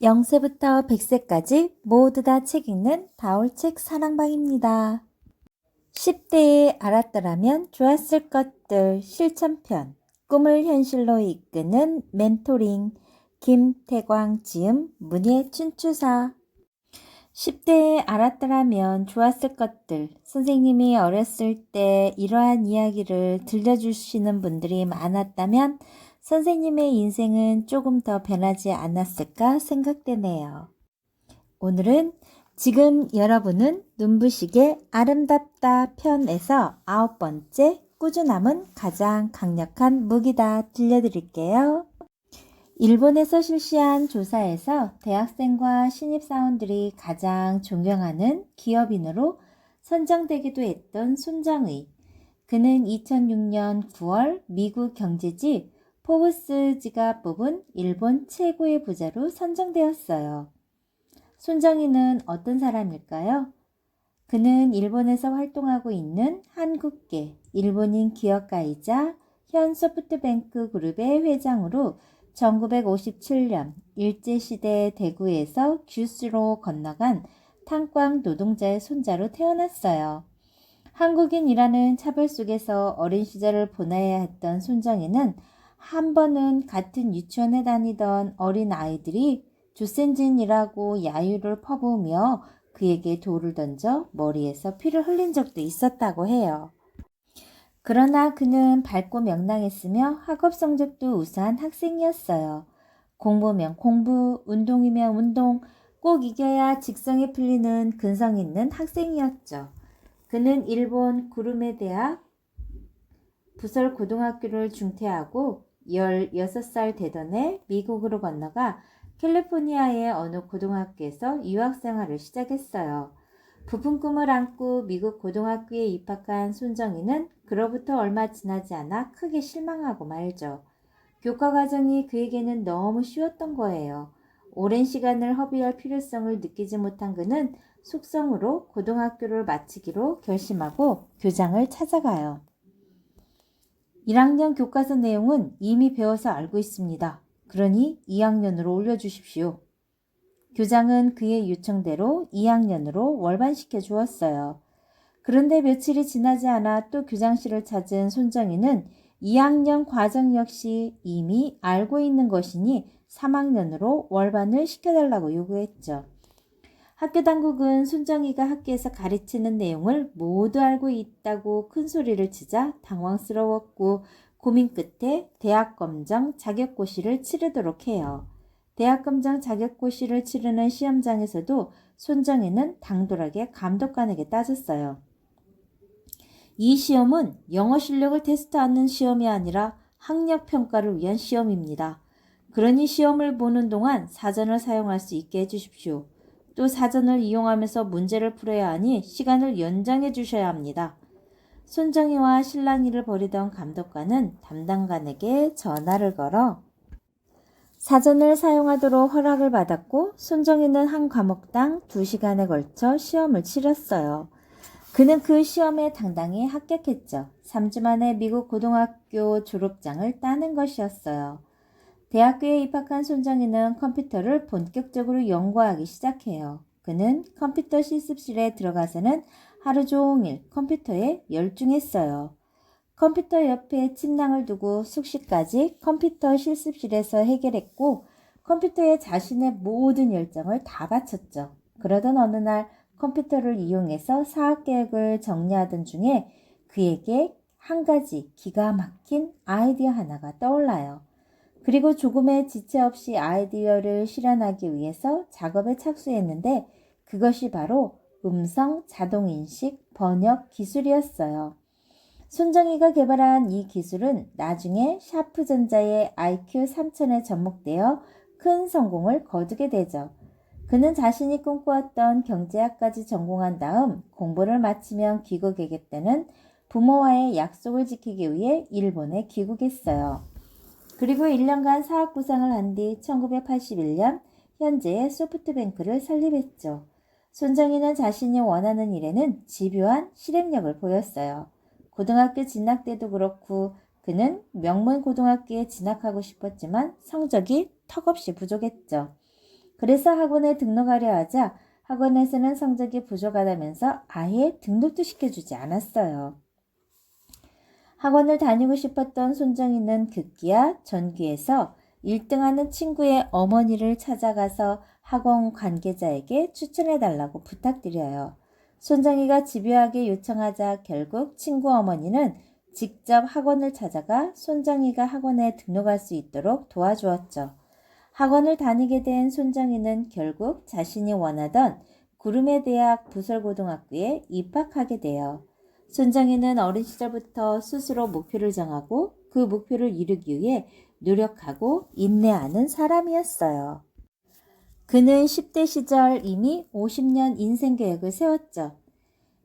0세부터 100세까지 모두 다 책 읽는 바울책 사랑방입니다. 10대에 알았더라면 좋았을 것들 실천편, 꿈을 현실로 이끄는 멘토링, 김태광 지음 문예 춘추사. 10대에 알았더라면 좋았을 것들. 선생님이 어렸을 때 이러한 이야기를 들려주시는 분들이 많았다면 선생님의 인생은 조금 더 변하지 않았을까 생각되네요. 오늘은 지금 여러분은 눈부시게 아름답다 편에서 9번째 꾸준함은 가장 강력한 무기다 들려드릴게요. 일본에서 실시한 조사에서 대학생과 신입사원들이 가장 존경하는 기업인으로 선정되기도 했던 손정의. 그는 2006년 9월 미국 경제지 포브스지가 뽑은 일본 최고의 부자로 선정되었어요. 손정희는 어떤 사람일까요? 그는 일본에서 활동하고 있는 한국계 일본인 기업가이자 현 소프트뱅크 그룹의 회장으로 1957년 일제시대 대구에서 규슈로 건너간 탄광 노동자의 손자로 태어났어요. 한국인이라는 차별 속에서 어린 시절을 보내야 했던 손정희는 한 번은 같은 유치원에 다니던 어린 아이들이 조센진이라고 야유를 퍼부으며 그에게 돌을 던져 머리에서 피를 흘린 적도 있었다고 해요. 그러나 그는 밝고 명랑했으며 학업 성적도 우수한 학생이었어요. 공부면 공부, 운동이면 운동, 꼭 이겨야 직성이 풀리는 근성 있는 학생이었죠. 그는 일본 구르메 대학 부설 고등학교를 중퇴하고 16살 되던 해 미국으로 건너가 캘리포니아의 어느 고등학교에서 유학생활을 시작했어요. 부푼 꿈을 안고 미국 고등학교에 입학한 손정희는 그로부터 얼마 지나지 않아 크게 실망하고 말죠. 교과 과정이 그에게는 너무 쉬웠던 거예요. 오랜 시간을 허비할 필요성을 느끼지 못한 그는 속성으로 고등학교를 마치기로 결심하고 교장을 찾아가요. 1학년 교과서 내용은 이미 배워서 알고 있습니다. 그러니 2학년으로 올려주십시오. 교장은 그의 요청대로 2학년으로 월반시켜 주었어요. 그런데 며칠이 지나지 않아 또 교장실을 찾은 손정희는 2학년 과정 역시 이미 알고 있는 것이니 3학년으로 월반을 시켜달라고 요구했죠. 학교 당국은 손정희가 학교에서 가르치는 내용을 모두 알고 있다고 큰 소리를 치자 당황스러웠고 고민 끝에 대학검정 자격고시를 치르도록 해요. 대학검정 자격고시를 치르는 시험장에서도 손정희는 당돌하게 감독관에게 따졌어요. 이 시험은 영어 실력을 테스트하는 시험이 아니라 학력평가를 위한 시험입니다. 그러니 시험을 보는 동안 사전을 사용할 수 있게 해주십시오. 또 사전을 이용하면서 문제를 풀어야 하니 시간을 연장해 주셔야 합니다. 손정희와 실랑이를 벌이던 감독관은 담당관에게 전화를 걸어 사전을 사용하도록 허락을 받았고 손정희는 한 과목당 2시간에 걸쳐 시험을 치렀어요. 그는 그 시험에 당당히 합격했죠. 3주 만에 미국 고등학교 졸업장을 따는 것이었어요. 대학교에 입학한 손정희는 컴퓨터를 본격적으로 연구하기 시작해요. 그는 컴퓨터 실습실에 들어가서는 하루 종일 컴퓨터에 열중했어요. 컴퓨터 옆에 침낭을 두고 숙식까지 컴퓨터 실습실에서 해결했고 컴퓨터에 자신의 모든 열정을 다 바쳤죠. 그러던 어느 날 컴퓨터를 이용해서 사업 계획을 정리하던 중에 그에게 한 가지 기가 막힌 아이디어 하나가 떠올라요. 그리고 조금의 지체 없이 아이디어를 실현하기 위해서 작업에 착수했는데 그것이 바로 음성 자동인식 번역 기술이었어요. 손정희가 개발한 이 기술은 나중에 샤프전자의 IQ 3000에 접목되어 큰 성공을 거두게 되죠. 그는 자신이 꿈꾸었던 경제학까지 전공한 다음 공부를 마치면 귀국하겠다는 부모와의 약속을 지키기 위해 일본에 귀국했어요. 그리고 1년간 사업 구상을 한 뒤 1981년 현재의 소프트뱅크를 설립했죠. 손정희는 자신이 원하는 일에는 집요한 실행력을 보였어요. 고등학교 진학 때도 그렇고 그는 명문 고등학교에 진학하고 싶었지만 성적이 턱없이 부족했죠. 그래서 학원에 등록하려 하자 학원에서는 성적이 부족하다면서 아예 등록도 시켜주지 않았어요. 학원을 다니고 싶었던 손정희는 급기야 전교에서 1등하는 친구의 어머니를 찾아가서 학원 관계자에게 추천해달라고 부탁드려요. 손정희가 집요하게 요청하자 결국 친구 어머니는 직접 학원을 찾아가 손정희가 학원에 등록할 수 있도록 도와주었죠. 학원을 다니게 된 손정희는 결국 자신이 원하던 구름의 대학 부설고등학교에 입학하게 돼요. 손정희는 어린 시절부터 스스로 목표를 정하고 그 목표를 이루기 위해 노력하고 인내하는 사람이었어요. 그는 10대 시절 이미 50년 인생 계획을 세웠죠.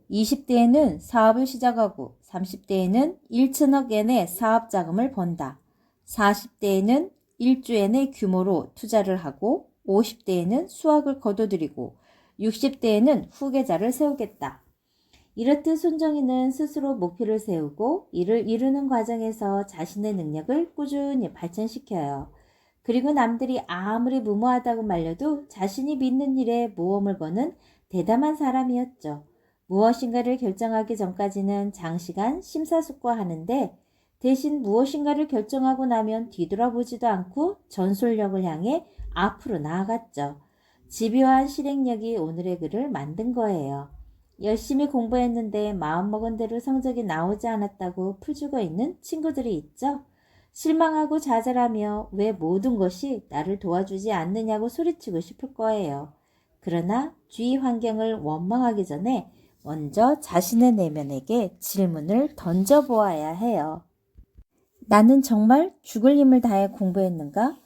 20대에는 사업을 시작하고 30대에는 1천억 엔의 사업 자금을 번다. 40대에는 1조 엔의 규모로 투자를 하고 50대에는 수확을 거둬들이고 60대에는 후계자를 세우겠다. 이렇듯 손정희는 스스로 목표를 세우고 이를 이루는 과정에서 자신의 능력을 꾸준히 발전시켜요. 그리고 남들이 아무리 무모하다고 말려도 자신이 믿는 일에 모험을 거는 대담한 사람이었죠. 무엇인가를 결정하기 전까지는 장시간 심사숙고하는데 대신 무엇인가를 결정하고 나면 뒤돌아보지도 않고 전솔력을 향해 앞으로 나아갔죠. 집요한 실행력이 오늘의 그를 만든 거예요. 열심히 공부했는데 마음먹은 대로 성적이 나오지 않았다고 풀죽어 있는 친구들이 있죠. 실망하고 좌절하며 왜 모든 것이 나를 도와주지 않느냐고 소리치고 싶을 거예요. 그러나 주위 환경을 원망하기 전에 먼저 자신의 내면에게 질문을 던져보아야 해요. 나는 정말 죽을 힘을 다해 공부했는가?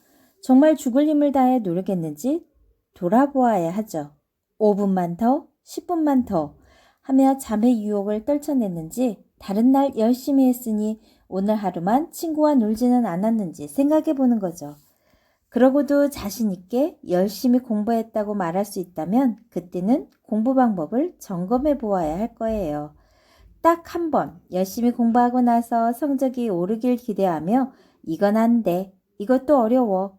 정말 죽을 힘을 다해 노력했는지 돌아보아야 하죠. 5분만 더, 10분만 더 하며 잠의 유혹을 떨쳐냈는지, 다른 날 열심히 했으니 오늘 하루만 친구와 놀지는 않았는지 생각해 보는 거죠. 그러고도 자신 있게 열심히 공부했다고 말할 수 있다면 그때는 공부 방법을 점검해 보아야 할 거예요. 딱 한 번 열심히 공부하고 나서 성적이 오르길 기대하며 이건 안 돼, 이것도 어려워,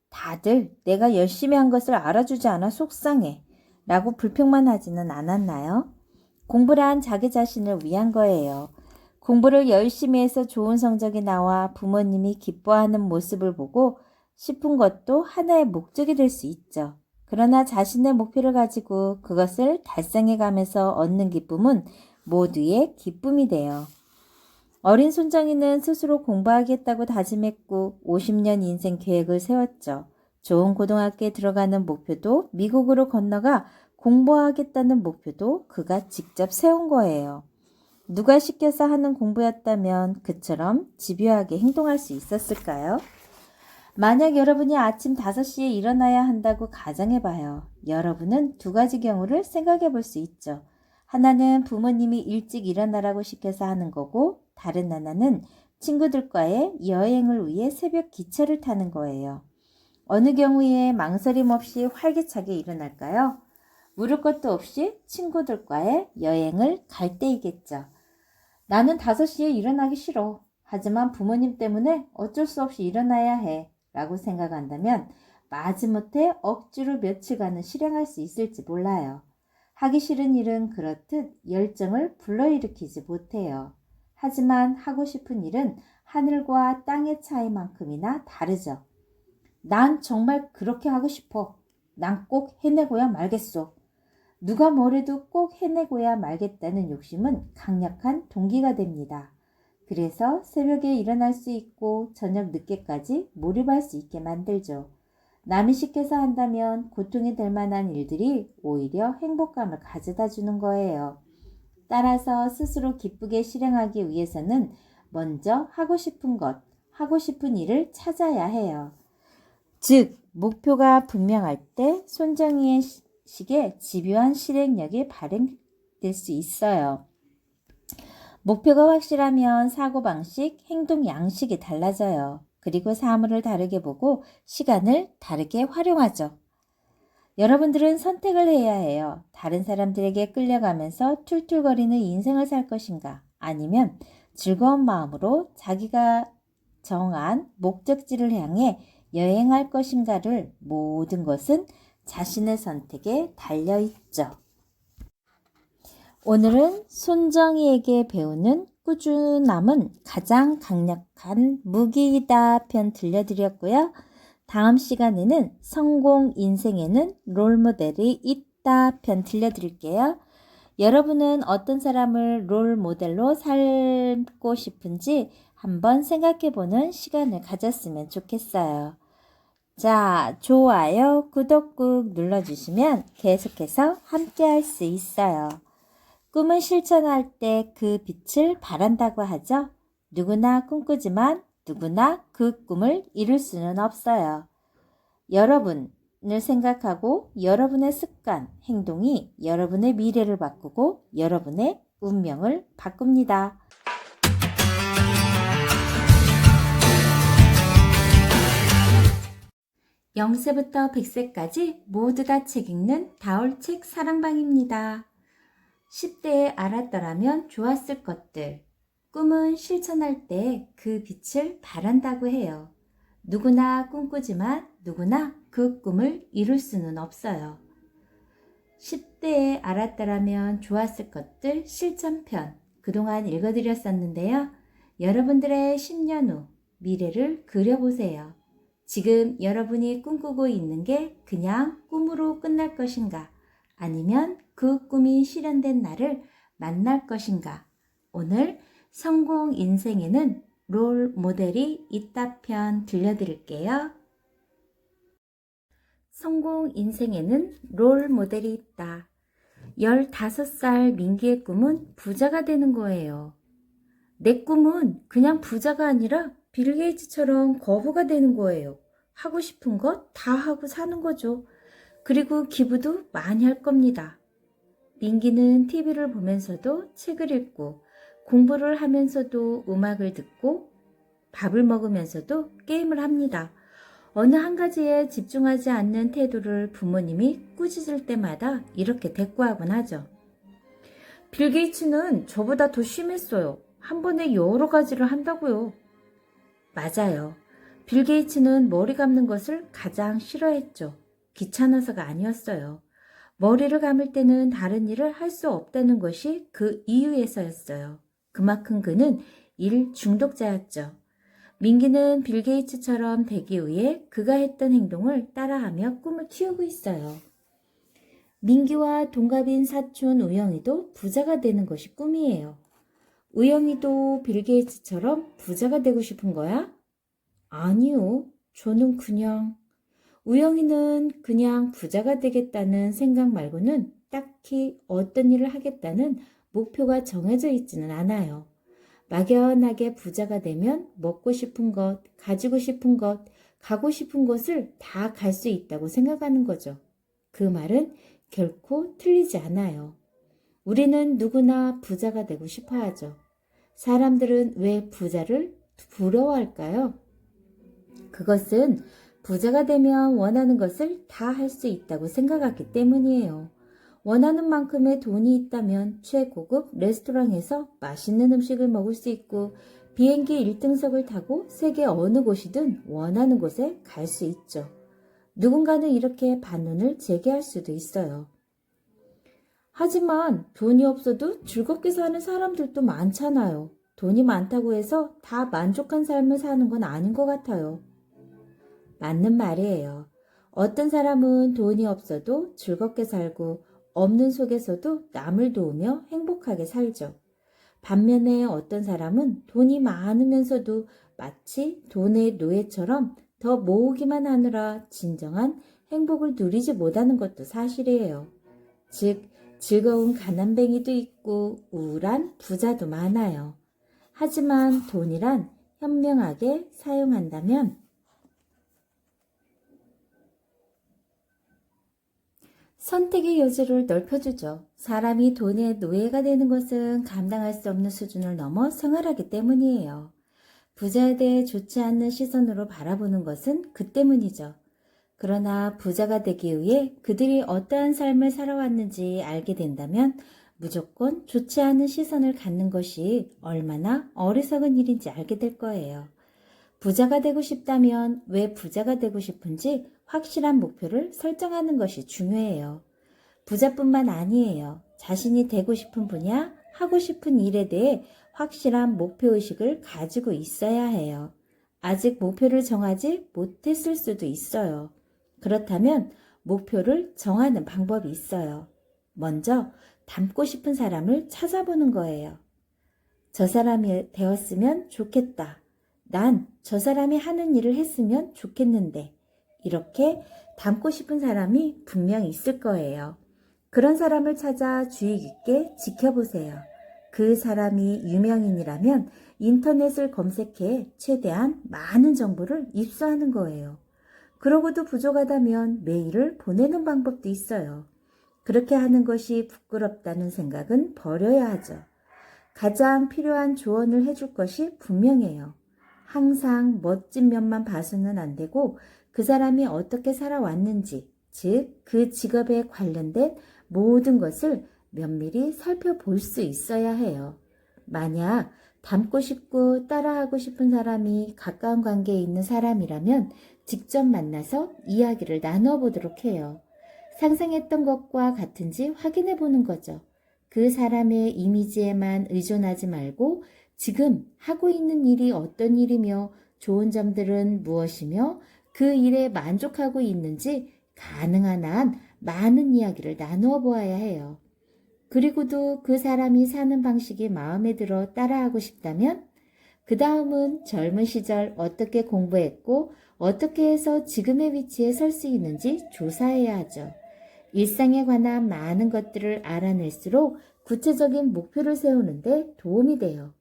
다들 내가 열심히 한 것을 알아주지 않아 속상해 라고 불평만 하지는 않았나요? 공부란 자기 자신을 위한 거예요. 공부를 열심히 해서 좋은 성적이 나와 부모님이 기뻐하는 모습을 보고 싶은 것도 하나의 목적이 될 수 있죠. 그러나 자신의 목표를 가지고 그것을 달성해 가면서 얻는 기쁨은 모두의 기쁨이 돼요. 어린 손정희는 스스로 공부하겠다고 다짐했고 50년 인생 계획을 세웠죠. 좋은 고등학교에 들어가는 목표도 미국으로 건너가 공부하겠다는 목표도 그가 직접 세운 거예요. 누가 시켜서 하는 공부였다면 그처럼 집요하게 행동할 수 있었을까요? 만약 여러분이 아침 5시에 일어나야 한다고 가정해봐요. 여러분은 두 가지 경우를 생각해 볼 수 있죠. 하나는 부모님이 일찍 일어나라고 시켜서 하는 거고, 다른 하나는 친구들과의 여행을 위해 새벽 기차를 타는 거예요. 어느 경우에 망설임 없이 활기차게 일어날까요? 물을 것도 없이 친구들과의 여행을 갈 때이겠죠. 나는 5시에 일어나기 싫어. 하지만 부모님 때문에 어쩔 수 없이 일어나야 해. 라고 생각한다면 마지못해 억지로 며칠간은 실행할 수 있을지 몰라요. 하기 싫은 일은 그렇듯 열정을 불러일으키지 못해요. 하지만 하고 싶은 일은 하늘과 땅의 차이만큼이나 다르죠. 난 정말 그렇게 하고 싶어. 난 꼭 해내고야 말겠어. 누가 뭐래도 꼭 해내고야 말겠다는 욕심은 강력한 동기가 됩니다. 그래서 새벽에 일어날 수 있고 저녁 늦게까지 몰입할 수 있게 만들죠. 남이 시켜서 한다면 고통이 될 만한 일들이 오히려 행복감을 가져다 주는 거예요. 따라서 스스로 기쁘게 실행하기 위해서는 먼저 하고 싶은 것, 하고 싶은 일을 찾아야 해요. 즉, 목표가 분명할 때 손정희의 식의 집요한 실행력이 발휘될 수 있어요. 목표가 확실하면 사고방식, 행동 양식이 달라져요. 그리고 사물을 다르게 보고 시간을 다르게 활용하죠. 여러분들은 선택을 해야 해요. 다른 사람들에게 끌려가면서 툴툴거리는 인생을 살 것인가? 아니면 즐거운 마음으로 자기가 정한 목적지를 향해 여행할 것인가를 모든 것은 자신의 선택에 달려있죠. 오늘은 손정희에게 배우는 꾸준함은 가장 강력한 무기이다 편 들려드렸고요. 다음 시간에는 성공 인생에는 롤모델이 있다 편 들려드릴게요. 여러분은 어떤 사람을 롤모델로 살고 싶은지 한번 생각해보는 시간을 가졌으면 좋겠어요. 자, 좋아요, 구독 꾹 눌러주시면 계속해서 함께 할 수 있어요. 꿈을 실천할 때 그 빛을 바란다고 하죠. 누구나 꿈꾸지만 누구나 그 꿈을 이룰 수는 없어요. 여러분을 생각하고 여러분의 습관, 행동이 여러분의 미래를 바꾸고 여러분의 운명을 바꿉니다. 0세부터 100세까지 모두 다 책 읽는 다올책 사랑방입니다. 10대에 알았더라면 좋았을 것들. 꿈은 실천할 때 그 빛을 바란다고 해요. 누구나 꿈꾸지만 누구나 그 꿈을 이룰 수는 없어요. 10대에 알았더라면 좋았을 것들 실전편 그동안 읽어드렸었는데요. 여러분들의 10년 후 미래를 그려보세요. 지금 여러분이 꿈꾸고 있는 게 그냥 꿈으로 끝날 것인가? 아니면 그 꿈이 실현된 날을 만날 것인가? 오늘 성공 인생에는 롤 모델이 있다 편 들려드릴게요. 성공 인생에는 롤 모델이 있다. 15살 민기의 꿈은 부자가 되는 거예요. 내 꿈은 그냥 부자가 아니라 빌 게이츠처럼 거부가 되는 거예요. 하고 싶은 것 다 하고 사는 거죠. 그리고 기부도 많이 할 겁니다. 민기는 TV를 보면서도 책을 읽고 공부를 하면서도 음악을 듣고 밥을 먹으면서도 게임을 합니다. 어느 한 가지에 집중하지 않는 태도를 부모님이 꾸짖을 때마다 이렇게 대꾸하곤 하죠. 빌 게이츠는 저보다 더 심했어요. 한 번에 여러 가지를 한다고요. 맞아요. 빌 게이츠는 머리 감는 것을 가장 싫어했죠. 귀찮아서가 아니었어요. 머리를 감을 때는 다른 일을 할 수 없다는 것이 그 이유에서였어요. 그만큼 그는 일 중독자였죠. 민기는 빌 게이츠처럼 되기 위해 그가 했던 행동을 따라하며 꿈을 키우고 있어요. 민기와 동갑인 사촌 우영이도 부자가 되는 것이 꿈이에요. 우영이도 빌 게이츠처럼 부자가 되고 싶은 거야? 아니요. 저는 우영이는 그냥 부자가 되겠다는 생각 말고는 딱히 어떤 일을 하겠다는 목표가 정해져 있지는 않아요. 막연하게 부자가 되면 먹고 싶은 것, 가지고 싶은 것, 가고 싶은 곳을 다 갈 수 있다고 생각하는 거죠. 그 말은 결코 틀리지 않아요. 우리는 누구나 부자가 되고 싶어 하죠. 사람들은 왜 부자를 부러워할까요? 그것은 부자가 되면 원하는 것을 다 할 수 있다고 생각하기 때문이에요. 원하는 만큼의 돈이 있다면 최고급 레스토랑에서 맛있는 음식을 먹을 수 있고 비행기 1등석을 타고 세계 어느 곳이든 원하는 곳에 갈 수 있죠. 누군가는 이렇게 반론을 제기할 수도 있어요. 하지만 돈이 없어도 즐겁게 사는 사람들도 많잖아요. 돈이 많다고 해서 다 만족한 삶을 사는 건 아닌 것 같아요. 맞는 말이에요. 어떤 사람은 돈이 없어도 즐겁게 살고 없는 속에서도 남을 도우며 행복하게 살죠. 반면에 어떤 사람은 돈이 많으면서도 마치 돈의 노예처럼 더 모으기만 하느라 진정한 행복을 누리지 못하는 것도 사실이에요. 즉, 즐거운 가난뱅이도 있고 우울한 부자도 많아요. 하지만 돈이란 현명하게 사용한다면 선택의 여지를 넓혀주죠. 사람이 돈의 노예가 되는 것은 감당할 수 없는 수준을 넘어 생활하기 때문이에요. 부자에 대해 좋지 않는 시선으로 바라보는 것은 그 때문이죠. 그러나 부자가 되기 위해 그들이 어떠한 삶을 살아왔는지 알게 된다면 무조건 좋지 않은 시선을 갖는 것이 얼마나 어리석은 일인지 알게 될 거예요. 부자가 되고 싶다면 왜 부자가 되고 싶은지 확실한 목표를 설정하는 것이 중요해요. 부자뿐만 아니에요. 자신이 되고 싶은 분야, 하고 싶은 일에 대해 확실한 목표의식을 가지고 있어야 해요. 아직 목표를 정하지 못했을 수도 있어요. 그렇다면 목표를 정하는 방법이 있어요. 먼저 닮고 싶은 사람을 찾아보는 거예요. 저 사람이 되었으면 좋겠다. 난 저 사람이 하는 일을 했으면 좋겠는데. 이렇게 닮고 싶은 사람이 분명 있을 거예요. 그런 사람을 찾아 주의 깊게 지켜보세요. 그 사람이 유명인이라면 인터넷을 검색해 최대한 많은 정보를 입수하는 거예요. 그러고도 부족하다면 메일을 보내는 방법도 있어요. 그렇게 하는 것이 부끄럽다는 생각은 버려야 하죠. 가장 필요한 조언을 해줄 것이 분명해요. 항상 멋진 면만 봐서는 안 되고 그 사람이 어떻게 살아왔는지, 즉 그 직업에 관련된 모든 것을 면밀히 살펴볼 수 있어야 해요. 만약 닮고 싶고 따라하고 싶은 사람이 가까운 관계에 있는 사람이라면 직접 만나서 이야기를 나누어 보도록 해요. 상상했던 것과 같은지 확인해 보는 거죠. 그 사람의 이미지에만 의존하지 말고 지금 하고 있는 일이 어떤 일이며 좋은 점들은 무엇이며 그 일에 만족하고 있는지 가능한 한 많은 이야기를 나누어 보아야 해요. 그리고도 그 사람이 사는 방식이 마음에 들어 따라하고 싶다면 그 다음은 젊은 시절 어떻게 공부했고 어떻게 해서 지금의 위치에 설 수 있는지 조사해야 하죠. 일상에 관한 많은 것들을 알아낼수록 구체적인 목표를 세우는데 도움이 돼요.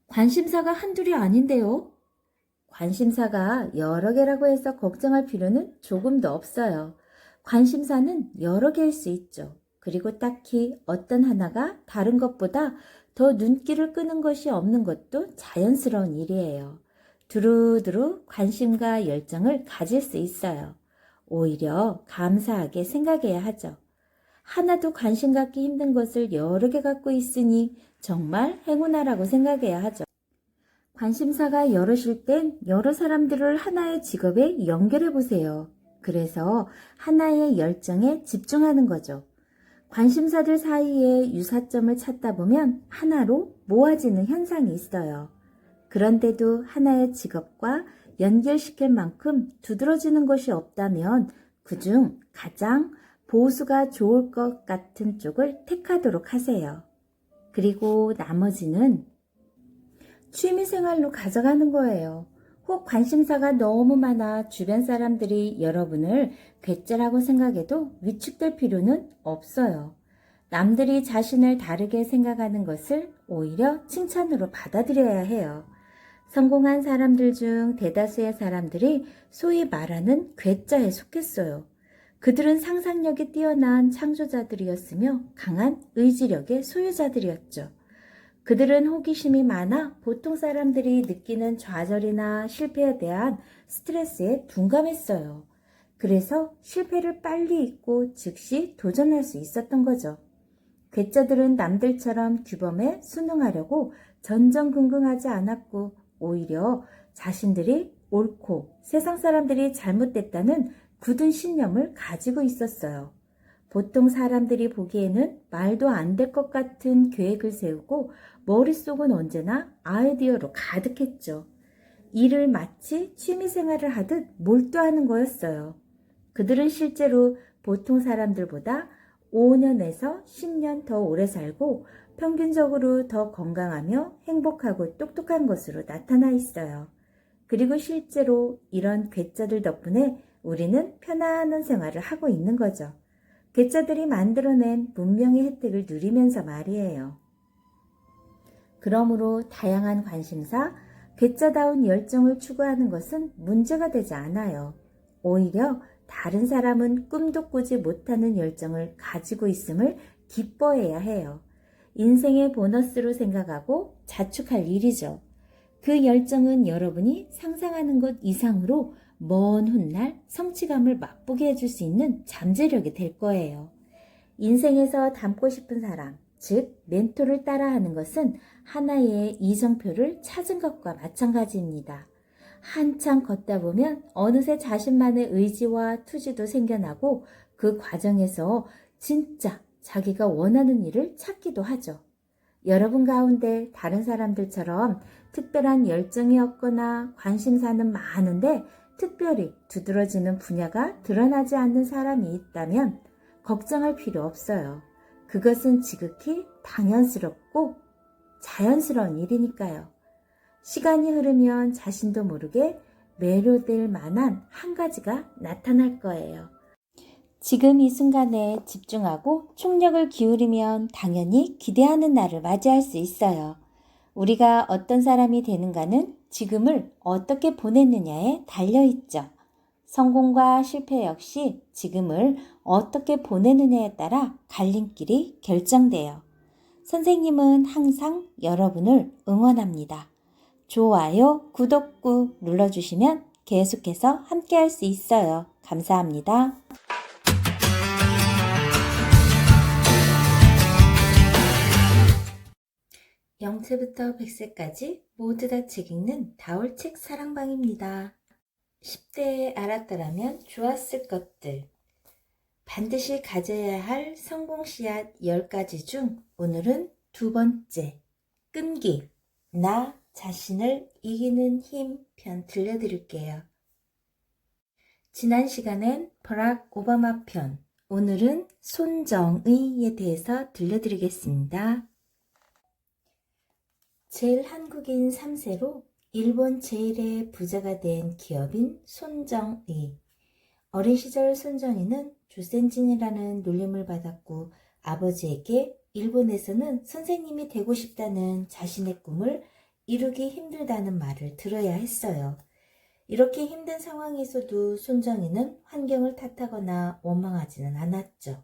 관심사가 한둘이 아닌데요. 관심사가 여러 개라고 해서 걱정할 필요는 조금도 없어요. 관심사는 여러 개일 수 있죠. 그리고 딱히 어떤 하나가 다른 것보다 더 눈길을 끄는 것이 없는 것도 자연스러운 일이에요. 두루두루 관심과 열정을 가질 수 있어요. 오히려 감사하게 생각해야 하죠. 하나도 관심 갖기 힘든 것을 여러 개 갖고 있으니 정말 행운아라고 생각해야 하죠. 관심사가 여럿일 땐 여러 사람들을 하나의 직업에 연결해 보세요. 그래서 하나의 열정에 집중하는 거죠. 관심사들 사이에 유사점을 찾다 보면 하나로 모아지는 현상이 있어요. 그런데도 하나의 직업과 연결시킬 만큼 두드러지는 것이 없다면 그중 가장 보수가 좋을 것 같은 쪽을 택하도록 하세요. 그리고 나머지는 취미생활로 가져가는 거예요. 혹 관심사가 너무 많아 주변 사람들이 여러분을 괴짜라고 생각해도 위축될 필요는 없어요. 남들이 자신을 다르게 생각하는 것을 오히려 칭찬으로 받아들여야 해요. 성공한 사람들 중 대다수의 사람들이 소위 말하는 괴짜에 속했어요. 그들은 상상력이 뛰어난 창조자들이었으며 강한 의지력의 소유자들이었죠. 그들은 호기심이 많아 보통 사람들이 느끼는 좌절이나 실패에 대한 스트레스에 둔감했어요. 그래서 실패를 빨리 잊고 즉시 도전할 수 있었던 거죠. 괴짜들은 남들처럼 규범에 순응하려고 전전긍긍하지 않았고 오히려 자신들이 옳고 세상 사람들이 잘못됐다는 굳은 신념을 가지고 있었어요. 보통 사람들이 보기에는 말도 안 될 것 같은 계획을 세우고 머릿속은 언제나 아이디어로 가득했죠. 일을 마치 취미생활을 하듯 몰두하는 거였어요. 그들은 실제로 보통 사람들보다 5년에서 10년 더 오래 살고 평균적으로 더 건강하며 행복하고 똑똑한 것으로 나타나 있어요. 그리고 실제로 이런 괴짜들 덕분에 우리는 편안한 생활을 하고 있는 거죠. 괴짜들이 만들어낸 문명의 혜택을 누리면서 말이에요. 그러므로 다양한 관심사, 괴짜다운 열정을 추구하는 것은 문제가 되지 않아요. 오히려 다른 사람은 꿈도 꾸지 못하는 열정을 가지고 있음을 기뻐해야 해요. 인생의 보너스로 생각하고 자축할 일이죠. 그 열정은 여러분이 상상하는 것 이상으로 먼 훗날 성취감을 맛보게 해줄 수 있는 잠재력이 될 거예요. 인생에서 닮고 싶은 사람, 즉 멘토를 따라하는 것은 하나의 이정표를 찾은 것과 마찬가지입니다. 한참 걷다 보면 어느새 자신만의 의지와 투지도 생겨나고 그 과정에서 진짜 자기가 원하는 일을 찾기도 하죠. 여러분 가운데 다른 사람들처럼 특별한 열정이 없거나 관심사는 많은데 특별히 두드러지는 분야가 드러나지 않는 사람이 있다면 걱정할 필요 없어요. 그것은 지극히 당연스럽고 자연스러운 일이니까요. 시간이 흐르면 자신도 모르게 매료될 만한 한 가지가 나타날 거예요. 지금 이 순간에 집중하고 총력을 기울이면 당연히 기대하는 날을 맞이할 수 있어요. 우리가 어떤 사람이 되는가는 지금을 어떻게 보냈느냐에 달려있죠. 성공과 실패 역시 지금을 어떻게 보내느냐에 따라 갈림길이 결정돼요. 선생님은 항상 여러분을 응원합니다. 좋아요, 구독 꾹 눌러주시면 계속해서 함께할 수 있어요. 감사합니다. 0세부터 100세까지 모두 다 책 읽는 다올책 사랑방입니다. 10대에 알았더라면 좋았을 것들. 반드시 가져야 할 성공 씨앗 10가지 중 오늘은 두 번째, 끈기, 나 자신을 이기는 힘 편 들려드릴게요. 지난 시간엔 버락 오바마 편, 오늘은 손정의에 대해서 들려드리겠습니다. 제일 한국인 3세로 일본 제일의 부자가 된 기업인 손정의. 어린 시절 손정의는 조센진이라는 놀림을 받았고 아버지에게 일본에서는 선생님이 되고 싶다는 자신의 꿈을 이루기 힘들다는 말을 들어야 했어요. 이렇게 힘든 상황에서도 손정의는 환경을 탓하거나 원망하지는 않았죠.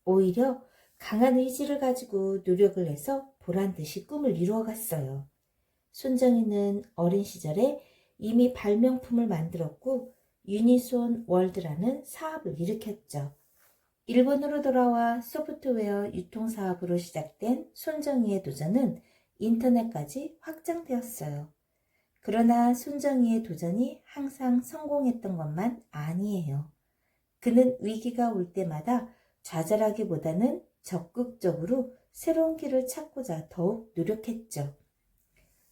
오히려 강한 의지를 가지고 노력을 해서 보란듯이 꿈을 이루어갔어요. 손정희는 어린 시절에 이미 발명품을 만들었고 유니손 월드라는 사업을 일으켰죠. 일본으로 돌아와 소프트웨어 유통사업으로 시작된 손정희의 도전은 인터넷까지 확장되었어요. 그러나 손정희의 도전이 항상 성공했던 것만 아니에요. 그는 위기가 올 때마다 좌절하기보다는 적극적으로 새로운 길을 찾고자 더욱 노력했죠.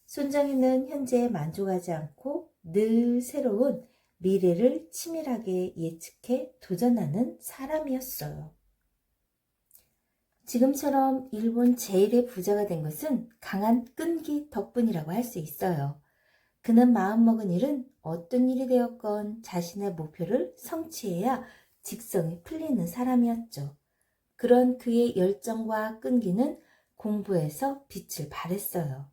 손정희는 현재에 만족하지 않고 늘 새로운 미래를 치밀하게 예측해 도전하는 사람이었어요. 지금처럼 일본 제일의 부자가 된 것은 강한 끈기 덕분이라고 할 수 있어요. 그는 마음먹은 일은 어떤 일이 되었건 자신의 목표를 성취해야 직성이 풀리는 사람이었죠. 그런 그의 열정과 끈기는 공부에서 빛을 발했어요.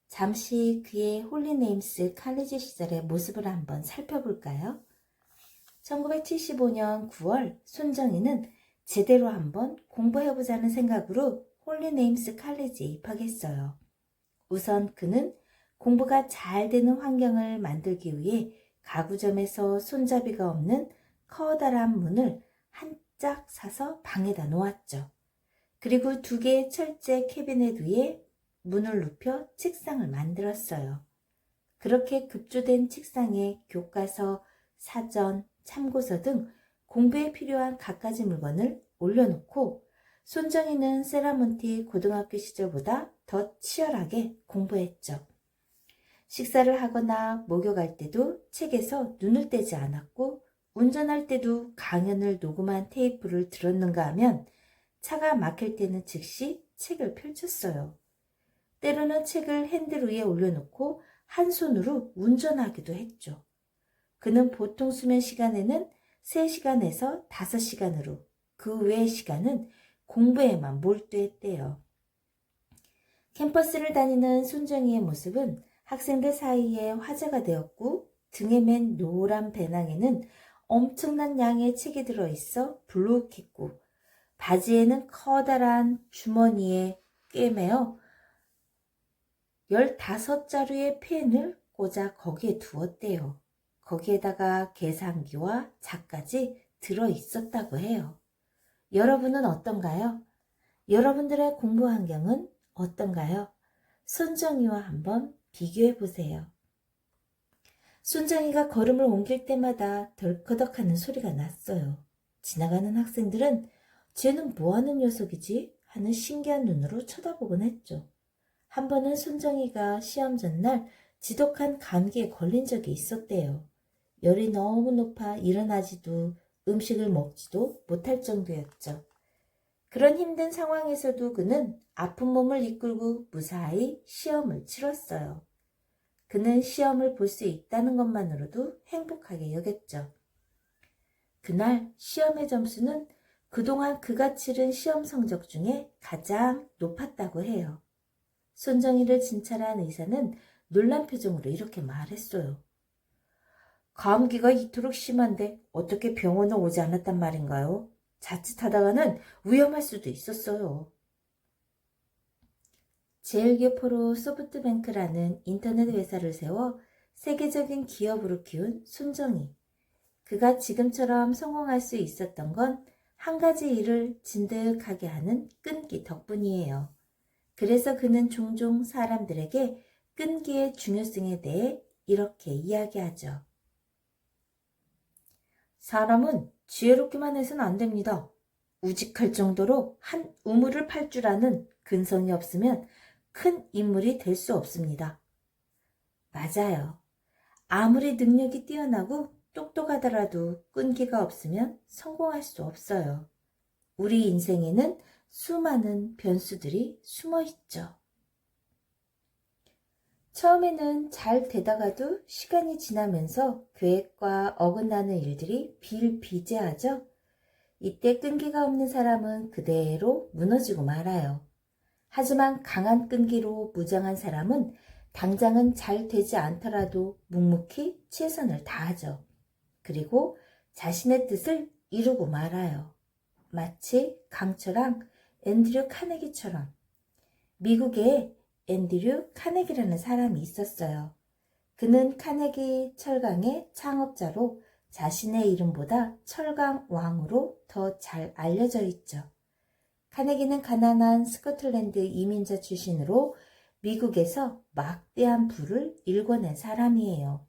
잠시 그의 홀리네임스 칼리지 시절의 모습을 한번 살펴볼까요? 1975년 9월 손정희는 제대로 한번 공부해보자는 생각으로 홀리네임스 칼리지에 입학했어요. 우선 그는 공부가 잘 되는 환경을 만들기 위해 가구점에서 손잡이가 없는 커다란 문을 한 짝 사서 방에다 놓았죠. 그리고 2개의 철제 캐비넷 위에 문을 눕혀 책상을 만들었어요. 그렇게 급조된 책상에 교과서, 사전, 참고서 등 공부에 필요한 갖가지 물건을 올려놓고 손정희는 세라몬티 고등학교 시절보다 더 치열하게 공부했죠. 식사를 하거나 목욕할 때도 책에서 눈을 떼지 않았고 운전할 때도 강연을 녹음한 테이프를 들었는가 하면 차가 막힐 때는 즉시 책을 펼쳤어요. 때로는 책을 핸들 위에 올려놓고 한 손으로 운전하기도 했죠. 그는 보통 수면 시간에는 3시간에서 5시간으로 그 외의 시간은 공부에만 몰두했대요. 캠퍼스를 다니는 손정희의 모습은 학생들 사이에 화제가 되었고 등에 맨 노란 배낭에는 엄청난 양의 책이 들어있어 불룩했고 바지에는 커다란 주머니에 꿰매어 15자루의 펜을 꽂아 거기에 두었대요. 거기에다가 계산기와 자까지 들어있었다고 해요. 여러분은 어떤가요? 여러분들의 공부 환경은 어떤가요? 손정희와 한번 비교해 보세요. 순정이가 걸음을 옮길 때마다 덜커덕하는 소리가 났어요. 지나가는 학생들은 쟤는 뭐하는 녀석이지? 하는 신기한 눈으로 쳐다보곤 했죠. 한 번은 순정이가 시험 전날 지독한 감기에 걸린 적이 있었대요. 열이 너무 높아 일어나지도 음식을 먹지도 못할 정도였죠. 그런 힘든 상황에서도 그는 아픈 몸을 이끌고 무사히 시험을 치렀어요. 그는 시험을 볼 수 있다는 것만으로도 행복하게 여겼죠. 그날 시험의 점수는 그동안 그가 치른 시험 성적 중에 가장 높았다고 해요. 손정희를 진찰한 의사는 놀란 표정으로 이렇게 말했어요. 감기가 이토록 심한데 어떻게 병원에 오지 않았단 말인가요? 자칫하다가는 위험할 수도 있었어요. 제일교포로 소프트뱅크라는 인터넷 회사를 세워 세계적인 기업으로 키운 손정희. 그가 지금처럼 성공할 수 있었던 건 한 가지 일을 진득하게 하는 끈기 덕분이에요. 그래서 그는 종종 사람들에게 끈기의 중요성에 대해 이렇게 이야기하죠. 사람은 지혜롭기만 해서는 안 됩니다. 우직할 정도로 한 우물을 팔 줄 아는 근성이 없으면 큰 인물이 될 수 없습니다. 맞아요. 아무리 능력이 뛰어나고 똑똑하더라도 끈기가 없으면 성공할 수 없어요. 우리 인생에는 수많은 변수들이 숨어 있죠. 처음에는 잘 되다가도 시간이 지나면서 계획과 어긋나는 일들이 비일비재하죠. 이때 끈기가 없는 사람은 그대로 무너지고 말아요. 하지만 강한 끈기로 무장한 사람은 당장은 잘 되지 않더라도 묵묵히 최선을 다하죠. 그리고 자신의 뜻을 이루고 말아요. 마치 강철왕 앤드류 카네기처럼. 미국에 앤드류 카네기라는 사람이 있었어요. 그는 카네기 철강의 창업자로 자신의 이름보다 철강왕으로 더 잘 알려져 있죠. 카네기는 가난한 스코틀랜드 이민자 출신으로 미국에서 막대한 부를 일궈낸 사람이에요.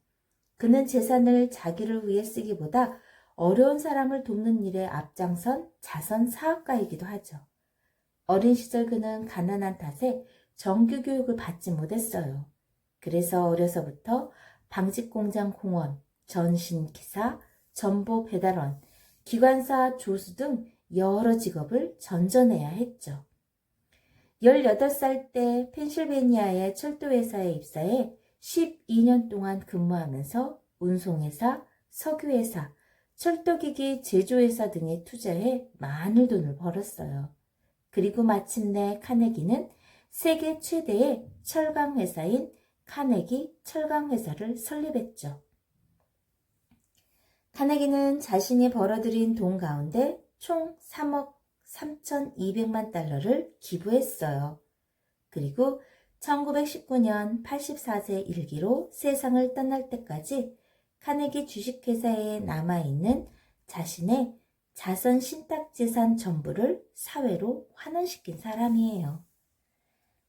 그는 재산을 자기를 위해 쓰기보다 어려운 사람을 돕는 일에 앞장선 자선 사업가이기도 하죠. 어린 시절 그는 가난한 탓에 정규 교육을 받지 못했어요. 그래서 어려서부터 방직공장 공원, 전신기사, 전보 배달원, 기관사 조수 등 여러 직업을 전전해야 했죠. 18살 때 펜실베니아의 철도회사에 입사해 12년 동안 근무하면서 운송회사, 석유회사, 철도기기 제조회사 등에 투자해 많은 돈을 벌었어요. 그리고 마침내 카네기는 세계 최대의 철강회사인 카네기 철강회사를 설립했죠. 카네기는 자신이 벌어들인 돈 가운데 총 3억 3,200만 달러를 기부했어요. 그리고 1919년 84세 일기로 세상을 떠날 때까지 카네기 주식회사에 남아있는 자신의 자선 신탁재산 전부를 사회로 환원시킨 사람이에요.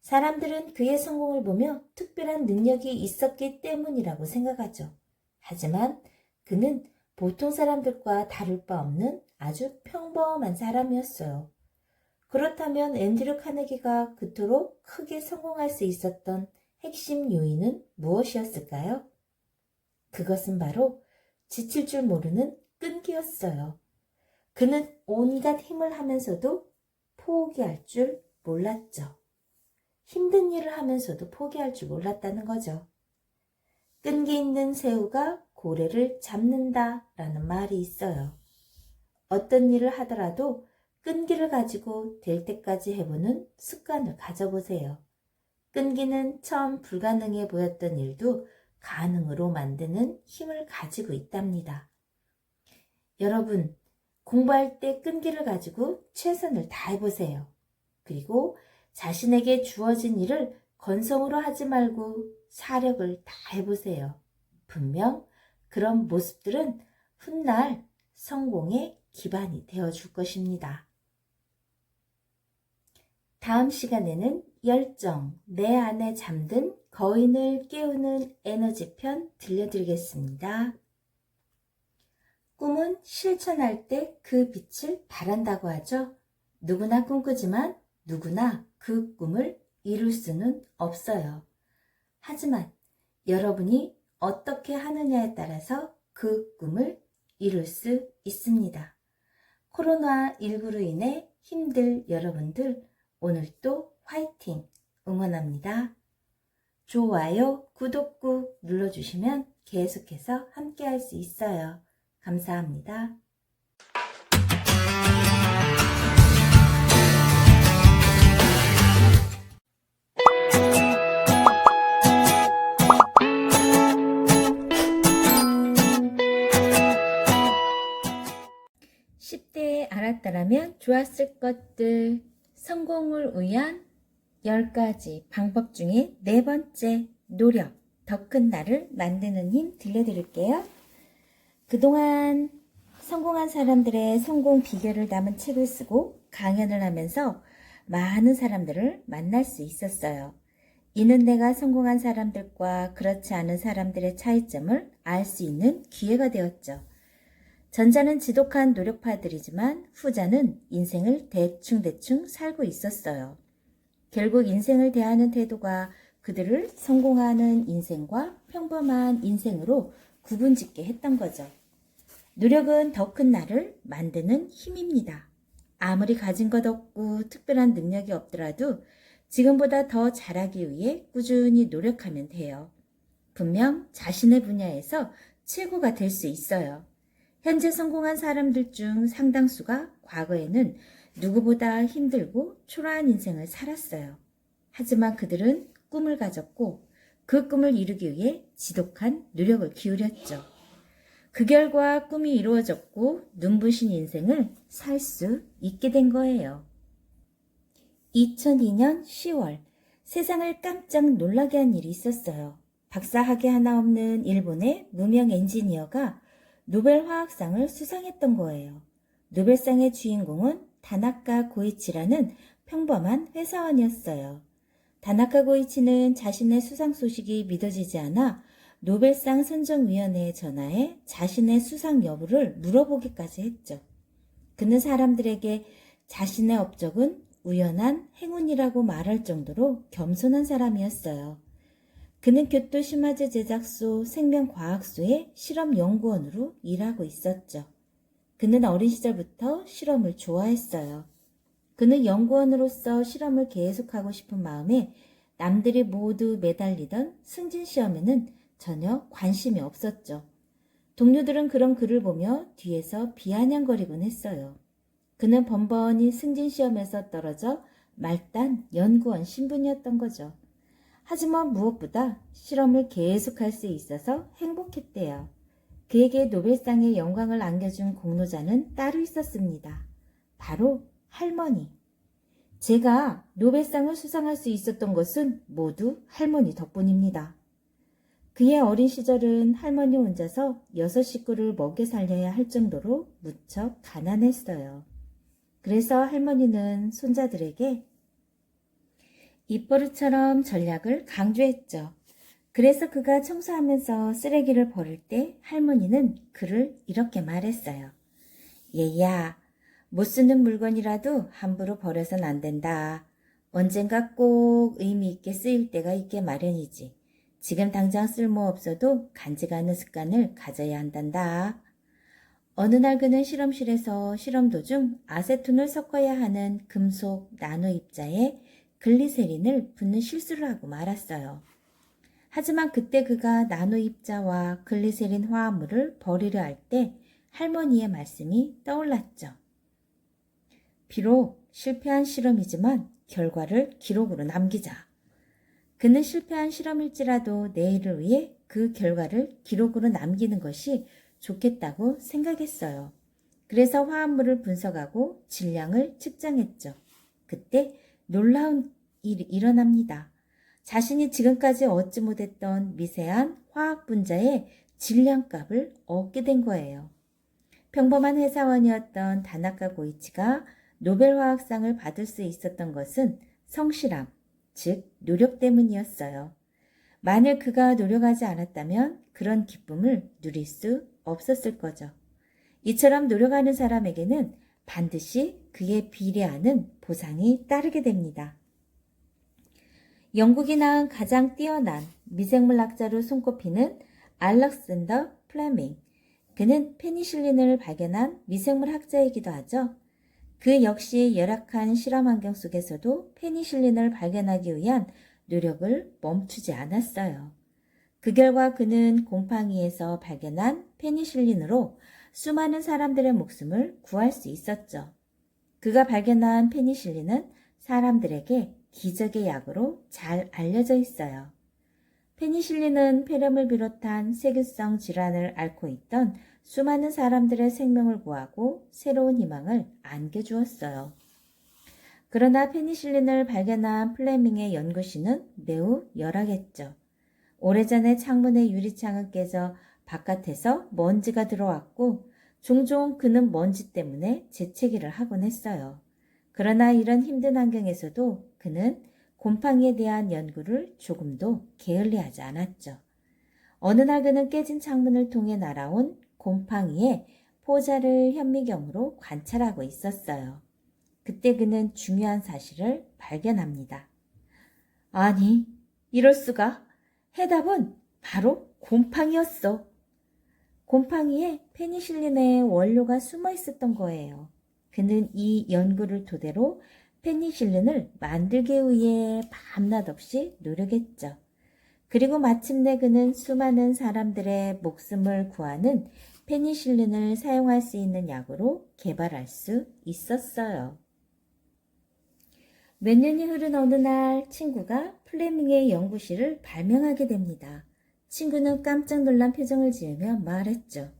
사람들은 그의 성공을 보며 특별한 능력이 있었기 때문이라고 생각하죠. 하지만 그는 보통 사람들과 다를 바 없는 아주 평범한 사람이었어요. 그렇다면 앤드류 카네기가 그토록 크게 성공할 수 있었던 핵심 요인은 무엇이었을까요? 그것은 바로 지칠 줄 모르는 끈기였어요. 그는 온갖 힘을 하면서도 포기할 줄 몰랐죠. 힘든 일을 하면서도 포기할 줄 몰랐다는 거죠. 끈기 있는 새우가 고래를 잡는다라는 말이 있어요. 어떤 일을 하더라도 끈기를 가지고 될 때까지 해보는 습관을 가져보세요. 끈기는 처음 불가능해 보였던 일도 가능으로 만드는 힘을 가지고 있답니다. 여러분, 공부할 때 끈기를 가지고 최선을 다해보세요. 그리고 자신에게 주어진 일을 건성으로 하지 말고 사력을 다해보세요. 분명 그런 모습들은 훗날 성공의 기반이 되어줄 것입니다. 다음 시간에는 열정, 내 안에 잠든 거인을 깨우는 에너지 편 들려드리겠습니다. 꿈은 실천할 때 그 빛을 발한다고 하죠. 누구나 꿈꾸지만 누구나 그 꿈을 이룰 수는 없어요. 하지만 여러분이 어떻게 하느냐에 따라서 그 꿈을 이룰 수 있습니다. 코로나19로 인해 힘들 여러분들 오늘도 화이팅 응원합니다. 좋아요, 구독 꾹 눌러주시면 계속해서 함께 할 수 있어요. 감사합니다. (10대에) 알았더라면 좋았을 것들, 성공을 위한 10가지 방법 중에 4번째, 노력, 더 큰 나를 만드는 힘 들려드릴게요. 그동안 성공한 사람들의 성공 비결을 담은 책을 쓰고 강연을 하면서 많은 사람들을 만날 수 있었어요. 이는 내가 성공한 사람들과 그렇지 않은 사람들의 차이점을 알 수 있는 기회가 되었죠. 전자는 지독한 노력파들이지만 후자는 인생을 대충대충 살고 있었어요. 결국 인생을 대하는 태도가 그들을 성공하는 인생과 평범한 인생으로 구분짓게 했던 거죠. 노력은 더 큰 나를 만드는 힘입니다. 아무리 가진 것 없고 특별한 능력이 없더라도 지금보다 더 잘하기 위해 꾸준히 노력하면 돼요. 분명 자신의 분야에서 최고가 될 수 있어요. 현재 성공한 사람들 중 상당수가 과거에는 누구보다 힘들고 초라한 인생을 살았어요. 하지만 그들은 꿈을 가졌고 그 꿈을 이루기 위해 지독한 노력을 기울였죠. 그 결과 꿈이 이루어졌고 눈부신 인생을 살 수 있게 된 거예요. 2002년 10월 세상을 깜짝 놀라게 한 일이 있었어요. 박사학위 하나 없는 일본의 무명 엔지니어가 노벨 화학상을 수상했던 거예요. 노벨상의 주인공은 다나카 고이치라는 평범한 회사원이었어요. 다나카 고이치는 자신의 수상 소식이 믿어지지 않아 노벨상 선정위원회에 전화해 자신의 수상 여부를 물어보기까지 했죠. 그는 사람들에게 자신의 업적은 우연한 행운이라고 말할 정도로 겸손한 사람이었어요. 그는 교토 시마즈 제작소 생명과학소의 실험연구원으로 일하고 있었죠. 그는 어린 시절부터 실험을 좋아했어요. 그는 연구원으로서 실험을 계속하고 싶은 마음에 남들이 모두 매달리던 승진시험에는 전혀 관심이 없었죠. 동료들은 그런 그를 보며 뒤에서 비아냥거리곤 했어요. 그는 번번이 승진시험에서 떨어져 말단 연구원 신분이었던 거죠. 하지만 무엇보다 실험을 계속할 수 있어서 행복했대요. 그에게 노벨상의 영광을 안겨준 공로자는 따로 있었습니다. 바로 할머니. 제가 노벨상을 수상할 수 있었던 것은 모두 할머니 덕분입니다. 그의 어린 시절은 할머니 혼자서 6식구를 먹여 살려야 할 정도로 무척 가난했어요. 그래서 할머니는 손자들에게 입버릇처럼 전략을 강조했죠. 그래서 그가 청소하면서 쓰레기를 버릴 때 할머니는 그를 이렇게 말했어요. 얘야, 못 쓰는 물건이라도 함부로 버려선 안 된다. 언젠가 꼭 의미 있게 쓰일 때가 있게 마련이지. 지금 당장 쓸모없어도 간직하는 습관을 가져야 한단다. 어느 날 그는 실험실에서 실험 도중 아세톤을 섞어야 하는 금속 나노 입자에 글리세린을 붓는 실수를 하고 말았어요. 하지만 그때 그가 나노 입자와 글리세린 화합물을 버리려 할 때 할머니의 말씀이 떠올랐죠. 비록 실패한 실험이지만 결과를 기록으로 남기자. 그는 실패한 실험일지라도 내일을 위해 그 결과를 기록으로 남기는 것이 좋겠다고 생각했어요. 그래서 화합물을 분석하고 질량을 측정했죠. 그때 놀라운 일이 일어납니다. 자신이 지금까지 얻지 못했던 미세한 화학 분자의 질량값을 얻게 된 거예요. 평범한 회사원이었던 다나카 고이치가 노벨 화학상을 받을 수 있었던 것은 성실함, 즉 노력 때문이었어요. 만일 그가 노력하지 않았다면 그런 기쁨을 누릴 수 없었을 거죠. 이처럼 노력하는 사람에게는 반드시 그에 비례하는 보상이 따르게 됩니다. 영국이 낳은 가장 뛰어난 미생물학자로 손꼽히는 알렉산더 플레밍. 그는 페니실린을 발견한 미생물학자이기도 하죠. 그 역시 열악한 실험 환경 속에서도 페니실린을 발견하기 위한 노력을 멈추지 않았어요. 그 결과 그는 곰팡이에서 발견한 페니실린으로 수많은 사람들의 목숨을 구할 수 있었죠. 그가 발견한 페니실린은 사람들에게 기적의 약으로 잘 알려져 있어요. 페니실린은 폐렴을 비롯한 세균성 질환을 앓고 있던 수많은 사람들의 생명을 구하고 새로운 희망을 안겨주었어요. 그러나 페니실린을 발견한 플레밍의 연구실은 매우 열악했죠. 오래전에 창문의 유리창은 깨져 바깥에서 먼지가 들어왔고 종종 그는 먼지 때문에 재채기를 하곤 했어요. 그러나 이런 힘든 환경에서도 그는 곰팡이에 대한 연구를 조금도 게을리하지 않았죠. 어느 날 그는 깨진 창문을 통해 날아온 곰팡이의 포자를 현미경으로 관찰하고 있었어요. 그때 그는 중요한 사실을 발견합니다. 아니, 이럴 수가. 해답은 바로 곰팡이였어. 곰팡이에 페니실린의 원료가 숨어 있었던 거예요. 그는 이 연구를 토대로 페니실린을 만들기 위해 밤낮 없이 노력했죠. 그리고 마침내 그는 수많은 사람들의 목숨을 구하는 페니실린을 사용할 수 있는 약으로 개발할 수 있었어요. 몇 년이 흐른 어느 날 친구가 플레밍의 연구실을 발명하게 됩니다. 친구는 깜짝 놀란 표정을 지으며 말했죠.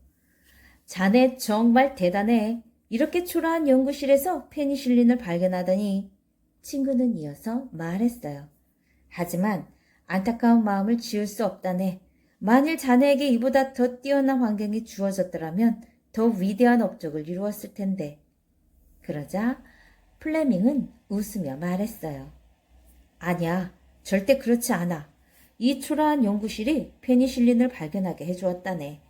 자네 정말 대단해. 이렇게 초라한 연구실에서 페니실린을 발견하다니. 친구는 이어서 말했어요. 하지만 안타까운 마음을 지울 수 없다네. 만일 자네에게 이보다 더 뛰어난 환경이 주어졌더라면 더 위대한 업적을 이루었을 텐데. 그러자 플레밍은 웃으며 말했어요. 아니야, 절대 그렇지 않아. 이 초라한 연구실이 페니실린을 발견하게 해주었다네.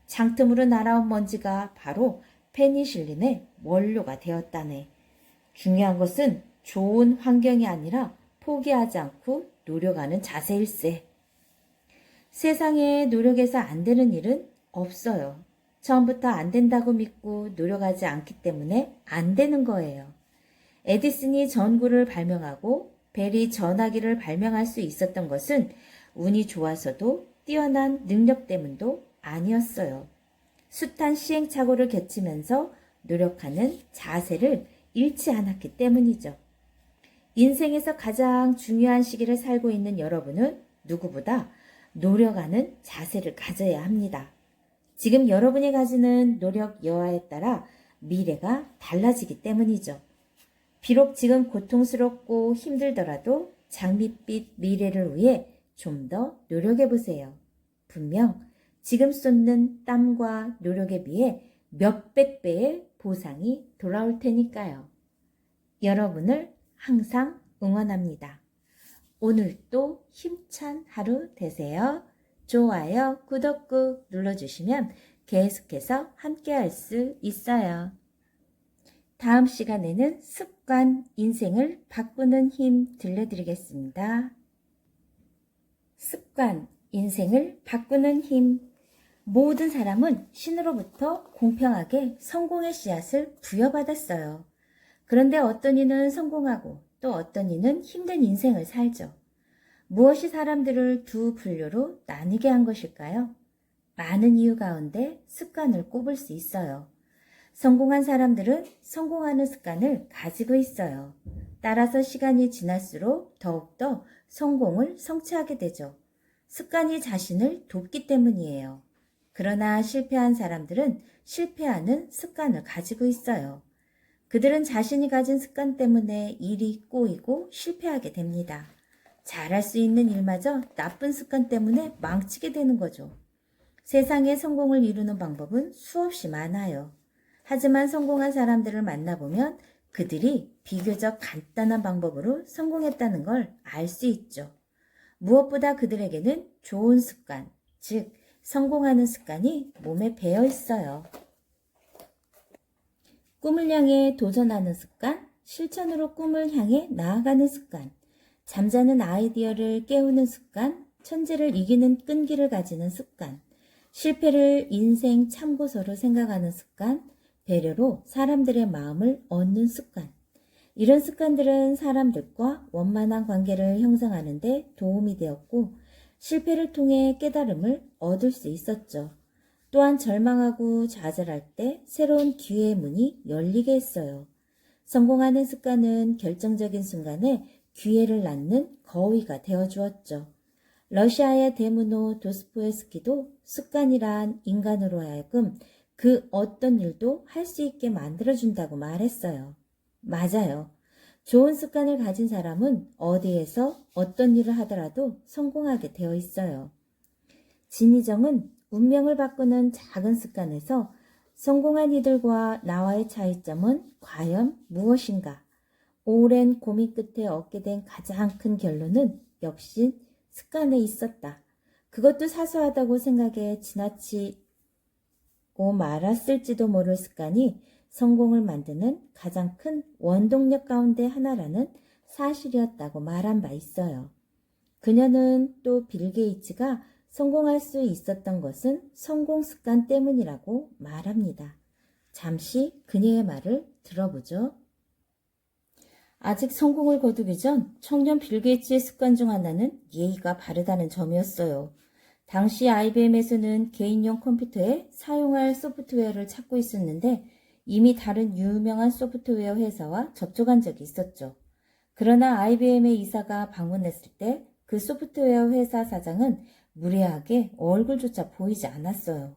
창틈으로 날아온 먼지가 바로 페니실린의 원료가 되었다네. 중요한 것은 좋은 환경이 아니라 포기하지 않고 노력하는 자세일세. 세상에 노력해서 안 되는 일은 없어요. 처음부터 안 된다고 믿고 노력하지 않기 때문에 안 되는 거예요. 에디슨이 전구를 발명하고 벨이 전화기를 발명할 수 있었던 것은 운이 좋아서도 뛰어난 능력 때문도 아니었어요. 숱한 시행착오를 겪으면서 노력하는 자세를 잃지 않았기 때문이죠. 인생에서 가장 중요한 시기를 살고 있는 여러분은 누구보다 노력하는 자세를 가져야 합니다. 지금 여러분이 가지는 노력 여하에 따라 미래가 달라지기 때문이죠. 비록 지금 고통스럽고 힘들더라도 장밋빛 미래를 위해 좀 더 노력해 보세요. 분명 지금 쏟는 땀과 노력에 비해 몇백 배의 보상이 돌아올 테니까요. 여러분을 항상 응원합니다. 오늘도 힘찬 하루 되세요. 좋아요, 구독 꾹 눌러주시면 계속해서 함께 할 수 있어요. 다음 시간에는 습관, 인생을 바꾸는 힘 들려드리겠습니다. 습관, 인생을 바꾸는 힘. 모든 사람은 신으로부터 공평하게 성공의 씨앗을 부여받았어요. 그런데 어떤 이는 성공하고 또 어떤 이는 힘든 인생을 살죠. 무엇이 사람들을 두 분류로 나뉘게 한 것일까요? 많은 이유 가운데 습관을 꼽을 수 있어요. 성공한 사람들은 성공하는 습관을 가지고 있어요. 따라서 시간이 지날수록 더욱더 성공을 성취하게 되죠. 습관이 자신을 돕기 때문이에요. 그러나 실패한 사람들은 실패하는 습관을 가지고 있어요. 그들은 자신이 가진 습관 때문에 일이 꼬이고 실패하게 됩니다. 잘할 수 있는 일마저 나쁜 습관 때문에 망치게 되는 거죠. 세상에 성공을 이루는 방법은 수없이 많아요. 하지만 성공한 사람들을 만나보면 그들이 비교적 간단한 방법으로 성공했다는 걸 알 수 있죠. 무엇보다 그들에게는 좋은 습관, 즉 성공하는 습관이 몸에 배어 있어요. 꿈을 향해 도전하는 습관, 실천으로 꿈을 향해 나아가는 습관, 잠자는 아이디어를 깨우는 습관, 천재를 이기는 끈기를 가지는 습관, 실패를 인생 참고서로 생각하는 습관, 배려로 사람들의 마음을 얻는 습관. 이런 습관들은 사람들과 원만한 관계를 형성하는 데 도움이 되었고, 실패를 통해 깨달음을 얻을 수 있었죠. 또한 절망하고 좌절할 때 새로운 기회의 문이 열리게 했어요. 성공하는 습관은 결정적인 순간에 기회를 낳는 거위가 되어주었죠. 러시아의 데무노 도스토옙스키도 습관이란 인간으로 하여금 그 어떤 일도 할 수 있게 만들어준다고 말했어요. 맞아요. 좋은 습관을 가진 사람은 어디에서 어떤 일을 하더라도 성공하게 되어 있어요. 진희정은 운명을 바꾸는 작은 습관에서 성공한 이들과 나와의 차이점은 과연 무엇인가? 오랜 고민 끝에 얻게 된 가장 큰 결론은 역시 습관에 있었다. 그것도 사소하다고 생각해 지나치고 말았을지도 모를 습관이 성공을 만드는 가장 큰 원동력 가운데 하나라는 사실이었다고 말한 바 있어요. 그녀는 또 빌 게이츠가 성공할 수 있었던 것은 성공 습관 때문이라고 말합니다. 잠시 그녀의 말을 들어보죠. 아직 성공을 거두기 전 청년 빌 게이츠의 습관 중 하나는 예의가 바르다는 점이었어요. 당시 IBM에서는 개인용 컴퓨터에 사용할 소프트웨어를 찾고 있었는데 이미 다른 유명한 소프트웨어 회사와 접촉한 적이 있었죠. 그러나 IBM의 이사가 방문했을 때 그 소프트웨어 회사 사장은 무례하게 얼굴조차 보이지 않았어요.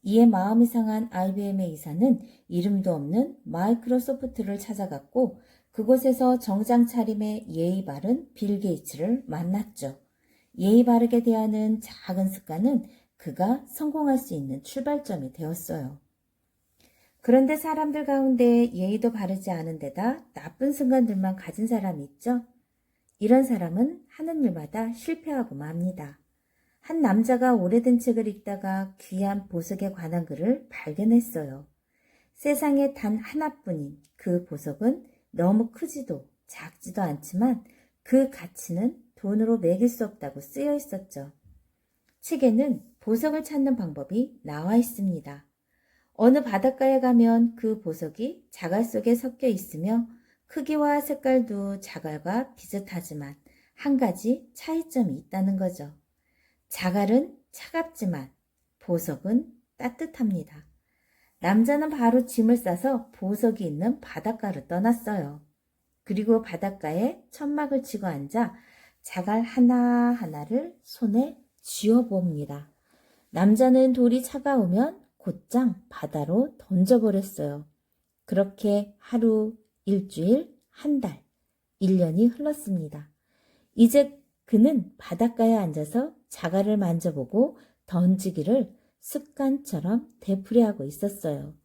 이에 마음이 상한 IBM의 이사는 이름도 없는 마이크로소프트를 찾아갔고 그곳에서 정장 차림의 예의 바른 빌 게이츠를 만났죠. 예의 바르게 대하는 작은 습관은 그가 성공할 수 있는 출발점이 되었어요. 그런데 사람들 가운데 예의도 바르지 않은 데다 나쁜 습관들만 가진 사람이 있죠. 이런 사람은 하는 일마다 실패하고 맙니다. 한 남자가 오래된 책을 읽다가 귀한 보석에 관한 글을 발견했어요. 세상에 단 하나뿐인 그 보석은 너무 크지도 작지도 않지만 그 가치는 돈으로 매길 수 없다고 쓰여 있었죠. 책에는 보석을 찾는 방법이 나와 있습니다. 어느 바닷가에 가면 그 보석이 자갈 속에 섞여 있으며 크기와 색깔도 자갈과 비슷하지만 한 가지 차이점이 있다는 거죠. 자갈은 차갑지만 보석은 따뜻합니다. 남자는 바로 짐을 싸서 보석이 있는 바닷가로 떠났어요. 그리고 바닷가에 천막을 치고 앉아 자갈 하나하나를 손에 쥐어봅니다. 남자는 돌이 차가우면 곧장 바다로 던져버렸어요. 그렇게 하루, 일주일, 한 달, 1년이 흘렀습니다. 이제 그는 바닷가에 앉아서 자갈을 만져보고 던지기를 습관처럼 되풀이하고 있었어요.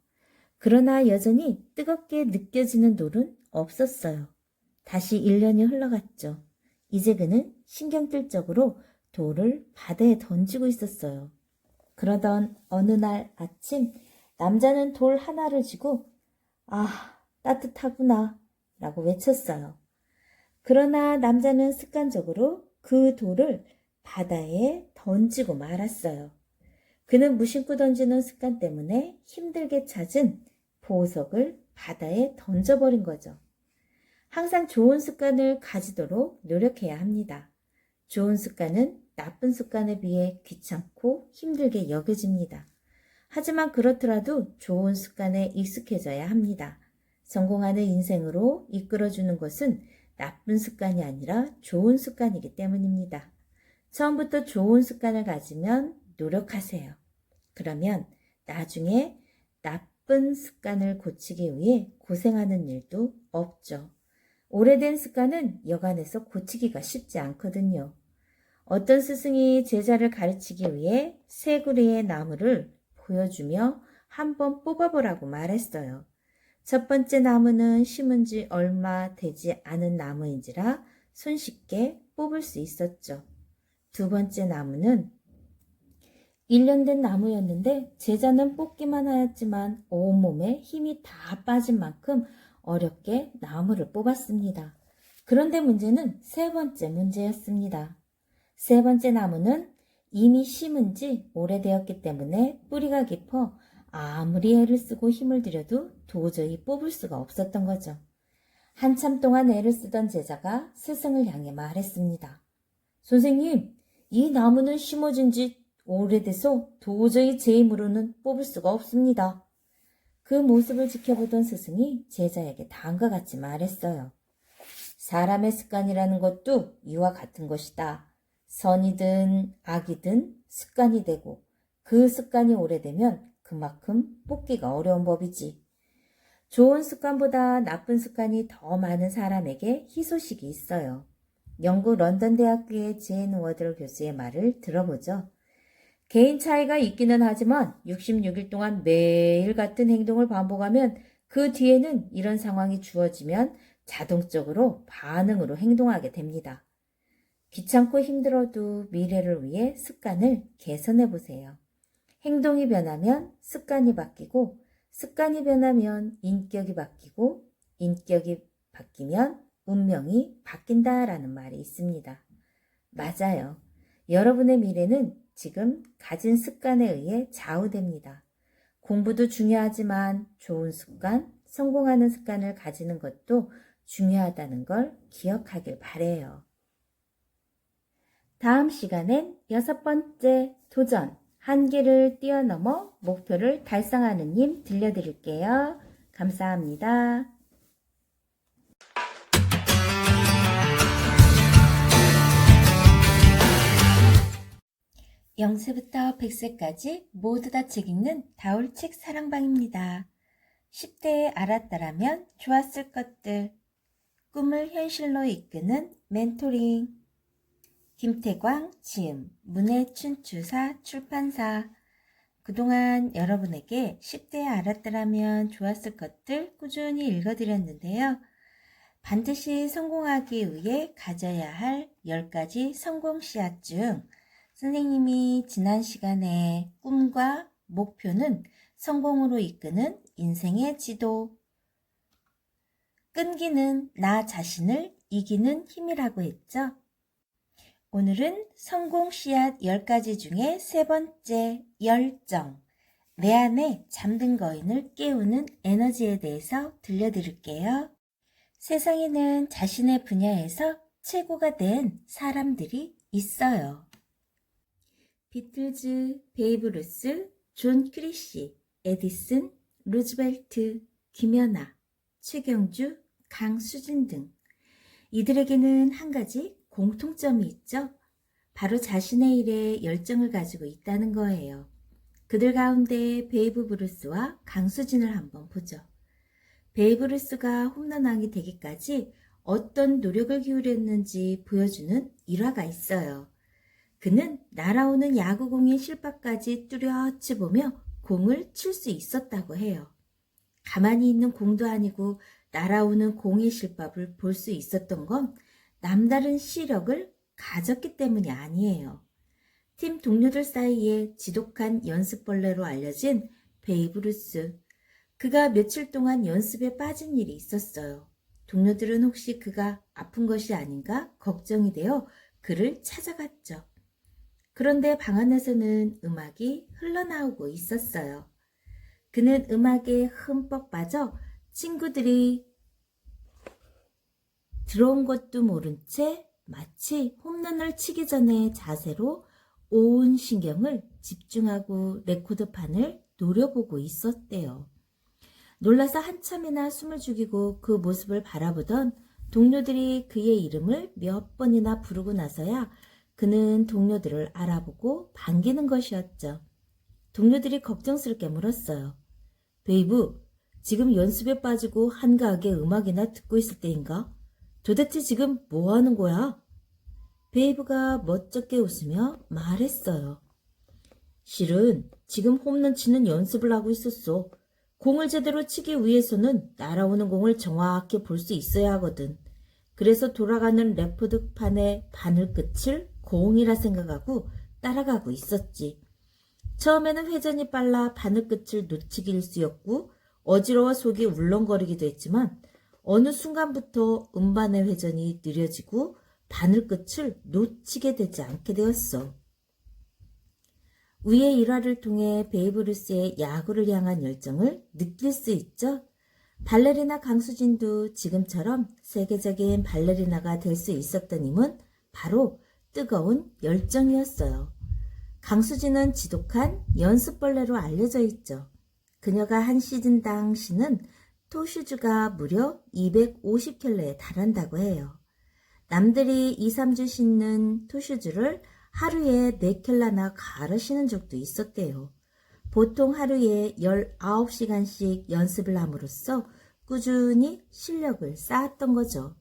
그러나 여전히 뜨겁게 느껴지는 돌은 없었어요. 다시 1년이 흘러갔죠. 이제 그는 신경질적으로 돌을 바다에 던지고 있었어요. 그러던 어느 날 아침 남자는 돌 하나를 쥐고 아, 따뜻하구나 라고 외쳤어요. 그러나 남자는 습관적으로 그 돌을 바다에 던지고 말았어요. 그는 무심코 던지는 습관 때문에 힘들게 찾은 보석을 바다에 던져버린 거죠. 항상 좋은 습관을 가지도록 노력해야 합니다. 좋은 습관은 나쁜 습관에 비해 귀찮고 힘들게 여겨집니다. 하지만 그렇더라도 좋은 습관에 익숙해져야 합니다. 성공하는 인생으로 이끌어주는 것은 나쁜 습관이 아니라 좋은 습관이기 때문입니다. 처음부터 좋은 습관을 가지면 노력하세요. 그러면 나중에 나쁜 습관을 고치기 위해 고생하는 일도 없죠. 오래된 습관은 여간해서 고치기가 쉽지 않거든요. 어떤 스승이 제자를 가르치기 위해 세 구리의 나무를 보여주며 한번 뽑아보라고 말했어요. 첫 번째 나무는 심은 지 얼마 되지 않은 나무인지라 손쉽게 뽑을 수 있었죠. 두 번째 나무는 1년 된 나무였는데 제자는 뽑기만 하였지만 온몸에 힘이 다 빠진 만큼 어렵게 나무를 뽑았습니다. 그런데 문제는 세 번째 문제였습니다. 세 번째 나무는 이미 심은 지 오래되었기 때문에 뿌리가 깊어 아무리 애를 쓰고 힘을 들여도 도저히 뽑을 수가 없었던 거죠. 한참 동안 애를 쓰던 제자가 스승을 향해 말했습니다. 선생님, 이 나무는 심어진 지 오래돼서 도저히 제 힘으로는 뽑을 수가 없습니다. 그 모습을 지켜보던 스승이 제자에게 다음과 같이 말했어요. 사람의 습관이라는 것도 이와 같은 것이다. 선이든 악이든 습관이 되고 그 습관이 오래되면 그만큼 뽑기가 어려운 법이지. 좋은 습관보다 나쁜 습관이 더 많은 사람에게 희소식이 있어요. 영국 런던 대학교의 제인 워들 교수의 말을 들어보죠. 개인 차이가 있기는 하지만 66일 동안 매일 같은 행동을 반복하면 그 뒤에는 이런 상황이 주어지면 자동적으로 반응으로 행동하게 됩니다. 귀찮고 힘들어도 미래를 위해 습관을 개선해 보세요. 행동이 변하면 습관이 바뀌고 습관이 변하면 인격이 바뀌고 인격이 바뀌면 운명이 바뀐다라는 말이 있습니다. 맞아요. 여러분의 미래는 지금 가진 습관에 의해 좌우됩니다. 공부도 중요하지만 좋은 습관, 성공하는 습관을 가지는 것도 중요하다는 걸 기억하길 바래요. 다음 시간엔 6번째 도전, 한계를 뛰어넘어 목표를 달성하는 힘 들려드릴게요. 감사합니다. 0세부터 100세까지 모두 다 책 읽는 다울책 사랑방입니다. 10대에 알았다라면 좋았을 것들, 꿈을 현실로 이끄는 멘토링, 김태광, 지음, 문해춘추사 출판사. 그동안 여러분에게 10대에 알았다라면 좋았을 것들 꾸준히 읽어드렸는데요. 반드시 성공하기 위해 가져야 할 10가지 성공 씨앗 중 선생님이 지난 시간에 꿈과 목표는 성공으로 이끄는 인생의 지도, 끈기는 나 자신을 이기는 힘이라고 했죠. 오늘은 성공 씨앗 10가지 중에 세 번째, 열정, 내 안에 잠든 거인을 깨우는 에너지에 대해서 들려드릴게요. 세상에는 자신의 분야에서 최고가 된 사람들이 있어요. 비틀즈, 베이브 루스, 존 크리시, 에디슨, 루즈벨트, 김연아, 최경주, 강수진 등 이들에게는 한 가지 공통점이 있죠. 바로 자신의 일에 열정을 가지고 있다는 거예요. 그들 가운데 베이브 루스와 강수진을 한번 보죠. 베이브 루스가 홈런왕이 되기까지 어떤 노력을 기울였는지 보여주는 일화가 있어요. 그는 날아오는 야구공의 실밥까지 뚜렷이 보며 공을 칠 수 있었다고 해요. 가만히 있는 공도 아니고 날아오는 공의 실밥을 볼 수 있었던 건 남다른 시력을 가졌기 때문이 아니에요. 팀 동료들 사이에 지독한 연습벌레로 알려진 베이브 루스. 그가 며칠 동안 연습에 빠진 일이 있었어요. 동료들은 혹시 그가 아픈 것이 아닌가 걱정이 되어 그를 찾아갔죠. 그런데 방 안에서는 음악이 흘러나오고 있었어요. 그는 음악에 흠뻑 빠져 친구들이 들어온 것도 모른 채 마치 홈런을 치기 전의 자세로 온 신경을 집중하고 레코드판을 노려보고 있었대요. 놀라서 한참이나 숨을 죽이고 그 모습을 바라보던 동료들이 그의 이름을 몇 번이나 부르고 나서야 그는 동료들을 알아보고 반기는 것이었죠. 동료들이 걱정스럽게 물었어요. 베이브, 지금 연습에 빠지고 한가하게 음악이나 듣고 있을 때인가? 도대체 지금 뭐 하는 거야? 베이브가 멋쩍게 웃으며 말했어요. 실은 지금 홈런 치는 연습을 하고 있었어. 공을 제대로 치기 위해서는 날아오는 공을 정확히 볼 수 있어야 하거든. 그래서 돌아가는 레코드판의 바늘끝을 공이라 생각하고 따라가고 있었지. 처음에는 회전이 빨라 바늘 끝을 놓치기 일쑤였고 어지러워 속이 울렁거리기도 했지만 어느 순간부터 음반의 회전이 느려지고 바늘 끝을 놓치게 되지 않게 되었어. 위의 일화를 통해 베이브 루스의 야구를 향한 열정을 느낄 수 있죠. 발레리나 강수진도 지금처럼 세계적인 발레리나가 될 수 있었던 힘은 바로 뜨거운 열정이었어요. 강수진은 지독한 연습벌레로 알려져 있죠. 그녀가 한 시즌당 쉬는 토슈즈가 무려 250켤레에 달한다고 해요. 남들이 2, 3주 씻는 토슈즈를 하루에 4켤레나 갈아 신은 적도 있었대요. 보통 하루에 19시간씩 연습을 함으로써 꾸준히 실력을 쌓았던 거죠.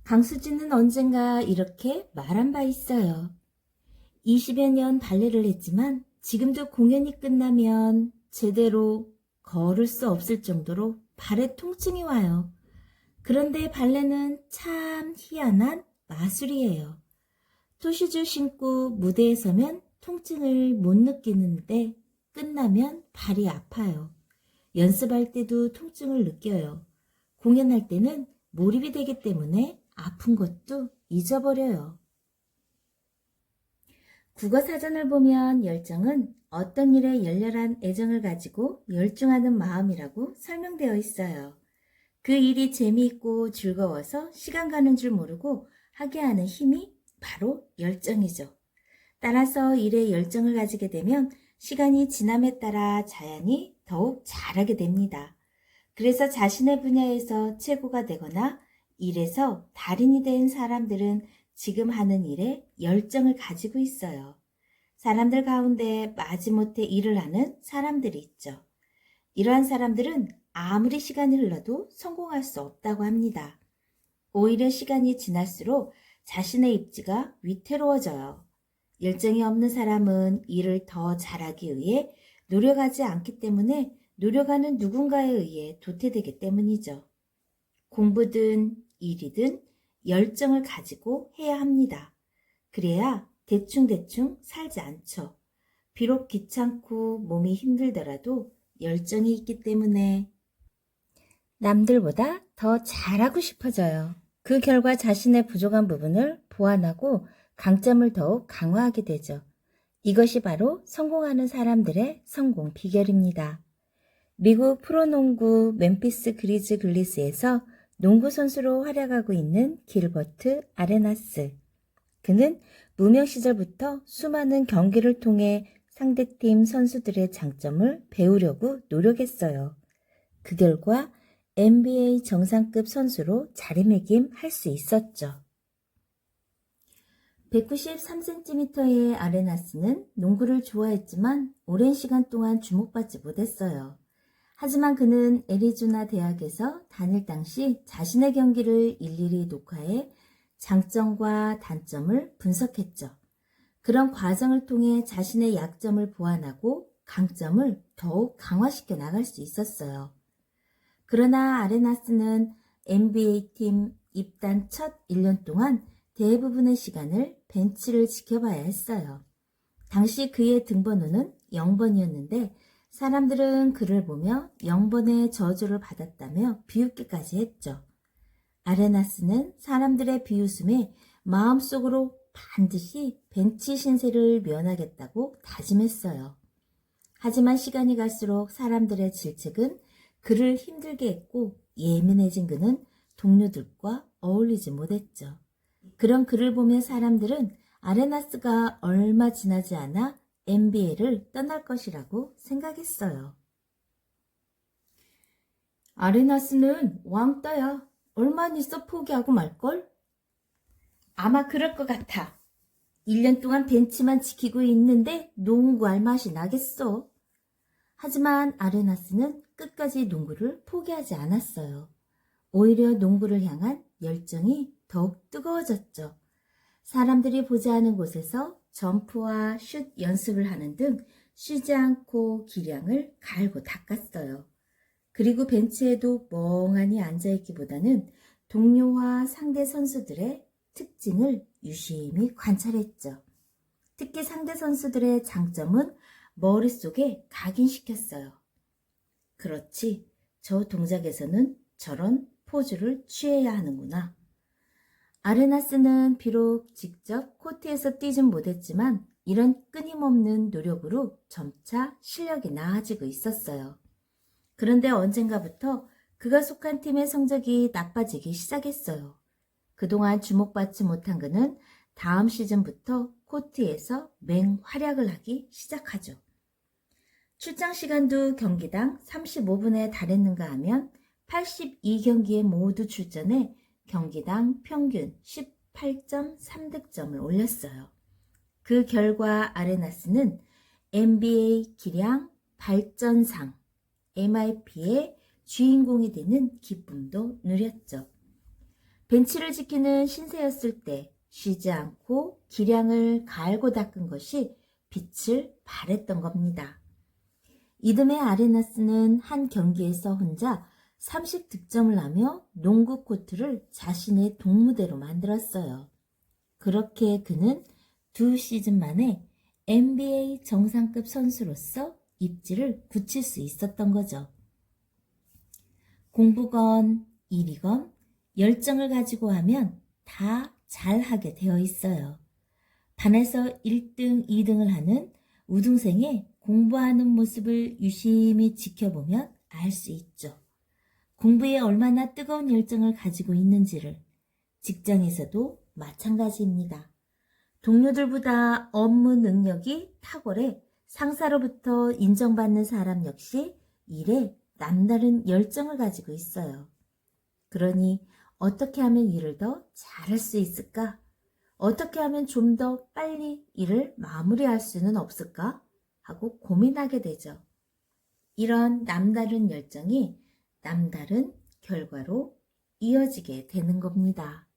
강수진은 언젠가 이렇게 말한 바 있어요. 20여 년 발레를 했지만 지금도 공연이 끝나면 제대로 걸을 수 없을 정도로 발에 통증이 와요. 그런데 발레는 참 희한한 마술이에요. 토슈즈 신고 무대에 서면 통증을 못 느끼는데 끝나면 발이 아파요. 연습할 때도 통증을 느껴요. 공연할 때는 몰입이 되기 때문에 아픈 것도 잊어버려요. 국어사전을 보면 열정은 어떤 일에 열렬한 애정을 가지고 열중하는 마음이라고 설명되어 있어요. 그 일이 재미있고 즐거워서 시간 가는 줄 모르고 하게 하는 힘이 바로 열정이죠. 따라서 일에 열정을 가지게 되면 시간이 지남에 따라 자연히 더욱 잘하게 됩니다. 그래서 자신의 분야에서 최고가 되거나 일에서 달인이 된 사람들은 지금 하는 일에 열정을 가지고 있어요. 사람들 가운데 마지못해 일을 하는 사람들이 있죠. 이러한 사람들은 아무리 시간이 흘러도 성공할 수 없다고 합니다. 오히려 시간이 지날수록 자신의 입지가 위태로워져요. 열정이 없는 사람은 일을 더 잘하기 위해 노력하지 않기 때문에 노력하는 누군가에 의해 도태되기 때문이죠. 공부든 일이든 열정을 가지고 해야 합니다. 그래야 대충대충 살지 않죠. 비록 귀찮고 몸이 힘들더라도 열정이 있기 때문에 남들보다 더 잘하고 싶어져요. 그 결과 자신의 부족한 부분을 보완하고 강점을 더욱 강화하게 되죠. 이것이 바로 성공하는 사람들의 성공 비결입니다. 미국 프로농구 멤피스 그리즈 글리스에서 농구 선수로 활약하고 있는 길버트 아레나스. 그는 무명 시절부터 수많은 경기를 통해 상대팀 선수들의 장점을 배우려고 노력했어요. 그 결과 NBA 정상급 선수로 자리매김할 수 있었죠. 193cm의 아레나스는 농구를 좋아했지만 오랜 시간 동안 주목받지 못했어요. 하지만 그는 애리조나 대학에서 다닐 당시 자신의 경기를 일일이 녹화해 장점과 단점을 분석했죠. 그런 과정을 통해 자신의 약점을 보완하고 강점을 더욱 강화시켜 나갈 수 있었어요. 그러나 아레나스는 NBA팀 입단 첫 1년 동안 대부분의 시간을 벤치를 지켜봐야 했어요. 당시 그의 등번호는 0번이었는데 사람들은 그를 보며 0번의 저주를 받았다며 비웃기까지 했죠. 아레나스는 사람들의 비웃음에 마음속으로 반드시 벤치 신세를 면하겠다고 다짐했어요. 하지만 시간이 갈수록 사람들의 질책은 그를 힘들게 했고 예민해진 그는 동료들과 어울리지 못했죠. 그런 그를 보며 사람들은 아레나스가 얼마 지나지 않아 NBA를 떠날 것이라고 생각했어요. 아레나스는 왕따야. 얼마 안 있어 포기하고 말걸? 아마 그럴 것 같아. 1년 동안 벤치만 지키고 있는데 농구할 맛이 나겠어. 하지만 아레나스는 끝까지 농구를 포기하지 않았어요. 오히려 농구를 향한 열정이 더욱 뜨거워졌죠. 사람들이 보지 않은 곳에서 점프와 슛 연습을 하는 등 쉬지 않고 기량을 갈고 닦았어요. 그리고 벤치에도 멍하니 앉아있기보다는 동료와 상대 선수들의 특징을 유심히 관찰했죠. 특히 상대 선수들의 장점은 머릿속에 각인시켰어요. 그렇지, 저 동작에서는 저런 포즈를 취해야 하는구나. 아레나스는 비록 직접 코트에서 뛰진 못했지만 이런 끊임없는 노력으로 점차 실력이 나아지고 있었어요. 그런데 언젠가부터 그가 속한 팀의 성적이 나빠지기 시작했어요. 그동안 주목받지 못한 그는 다음 시즌부터 코트에서 맹활약을 하기 시작하죠. 출장 시간도 경기당 35분에 달했는가 하면 82경기에 모두 출전해 경기당 평균 18.3득점을 올렸어요. 그 결과 아레나스는 NBA 기량 발전상 MIP의 주인공이 되는 기쁨도 누렸죠. 벤치를 지키는 신세였을 때 쉬지 않고 기량을 갈고 닦은 것이 빛을 발했던 겁니다. 이듬해 아레나스는 한 경기에서 혼자 30득점을 하며 농구 코트를 자신의 동무대로 만들었어요. 그렇게 그는 2시즌 만에 NBA 정상급 선수로서 입지를 굳힐 수 있었던 거죠. 공부건 일이건 열정을 가지고 하면 다 잘하게 되어 있어요. 반에서 1등, 2등을 하는 우등생의 공부하는 모습을 유심히 지켜보면 알 수 있죠. 공부에 얼마나 뜨거운 열정을 가지고 있는지를. 직장에서도 마찬가지입니다. 동료들보다 업무 능력이 탁월해 상사로부터 인정받는 사람 역시 일에 남다른 열정을 가지고 있어요. 그러니 어떻게 하면 일을 더 잘할 수 있을까? 어떻게 하면 좀 더 빨리 일을 마무리할 수는 없을까? 하고 고민하게 되죠. 이런 남다른 열정이 남다른 결과로 이어지게 되는 겁니다.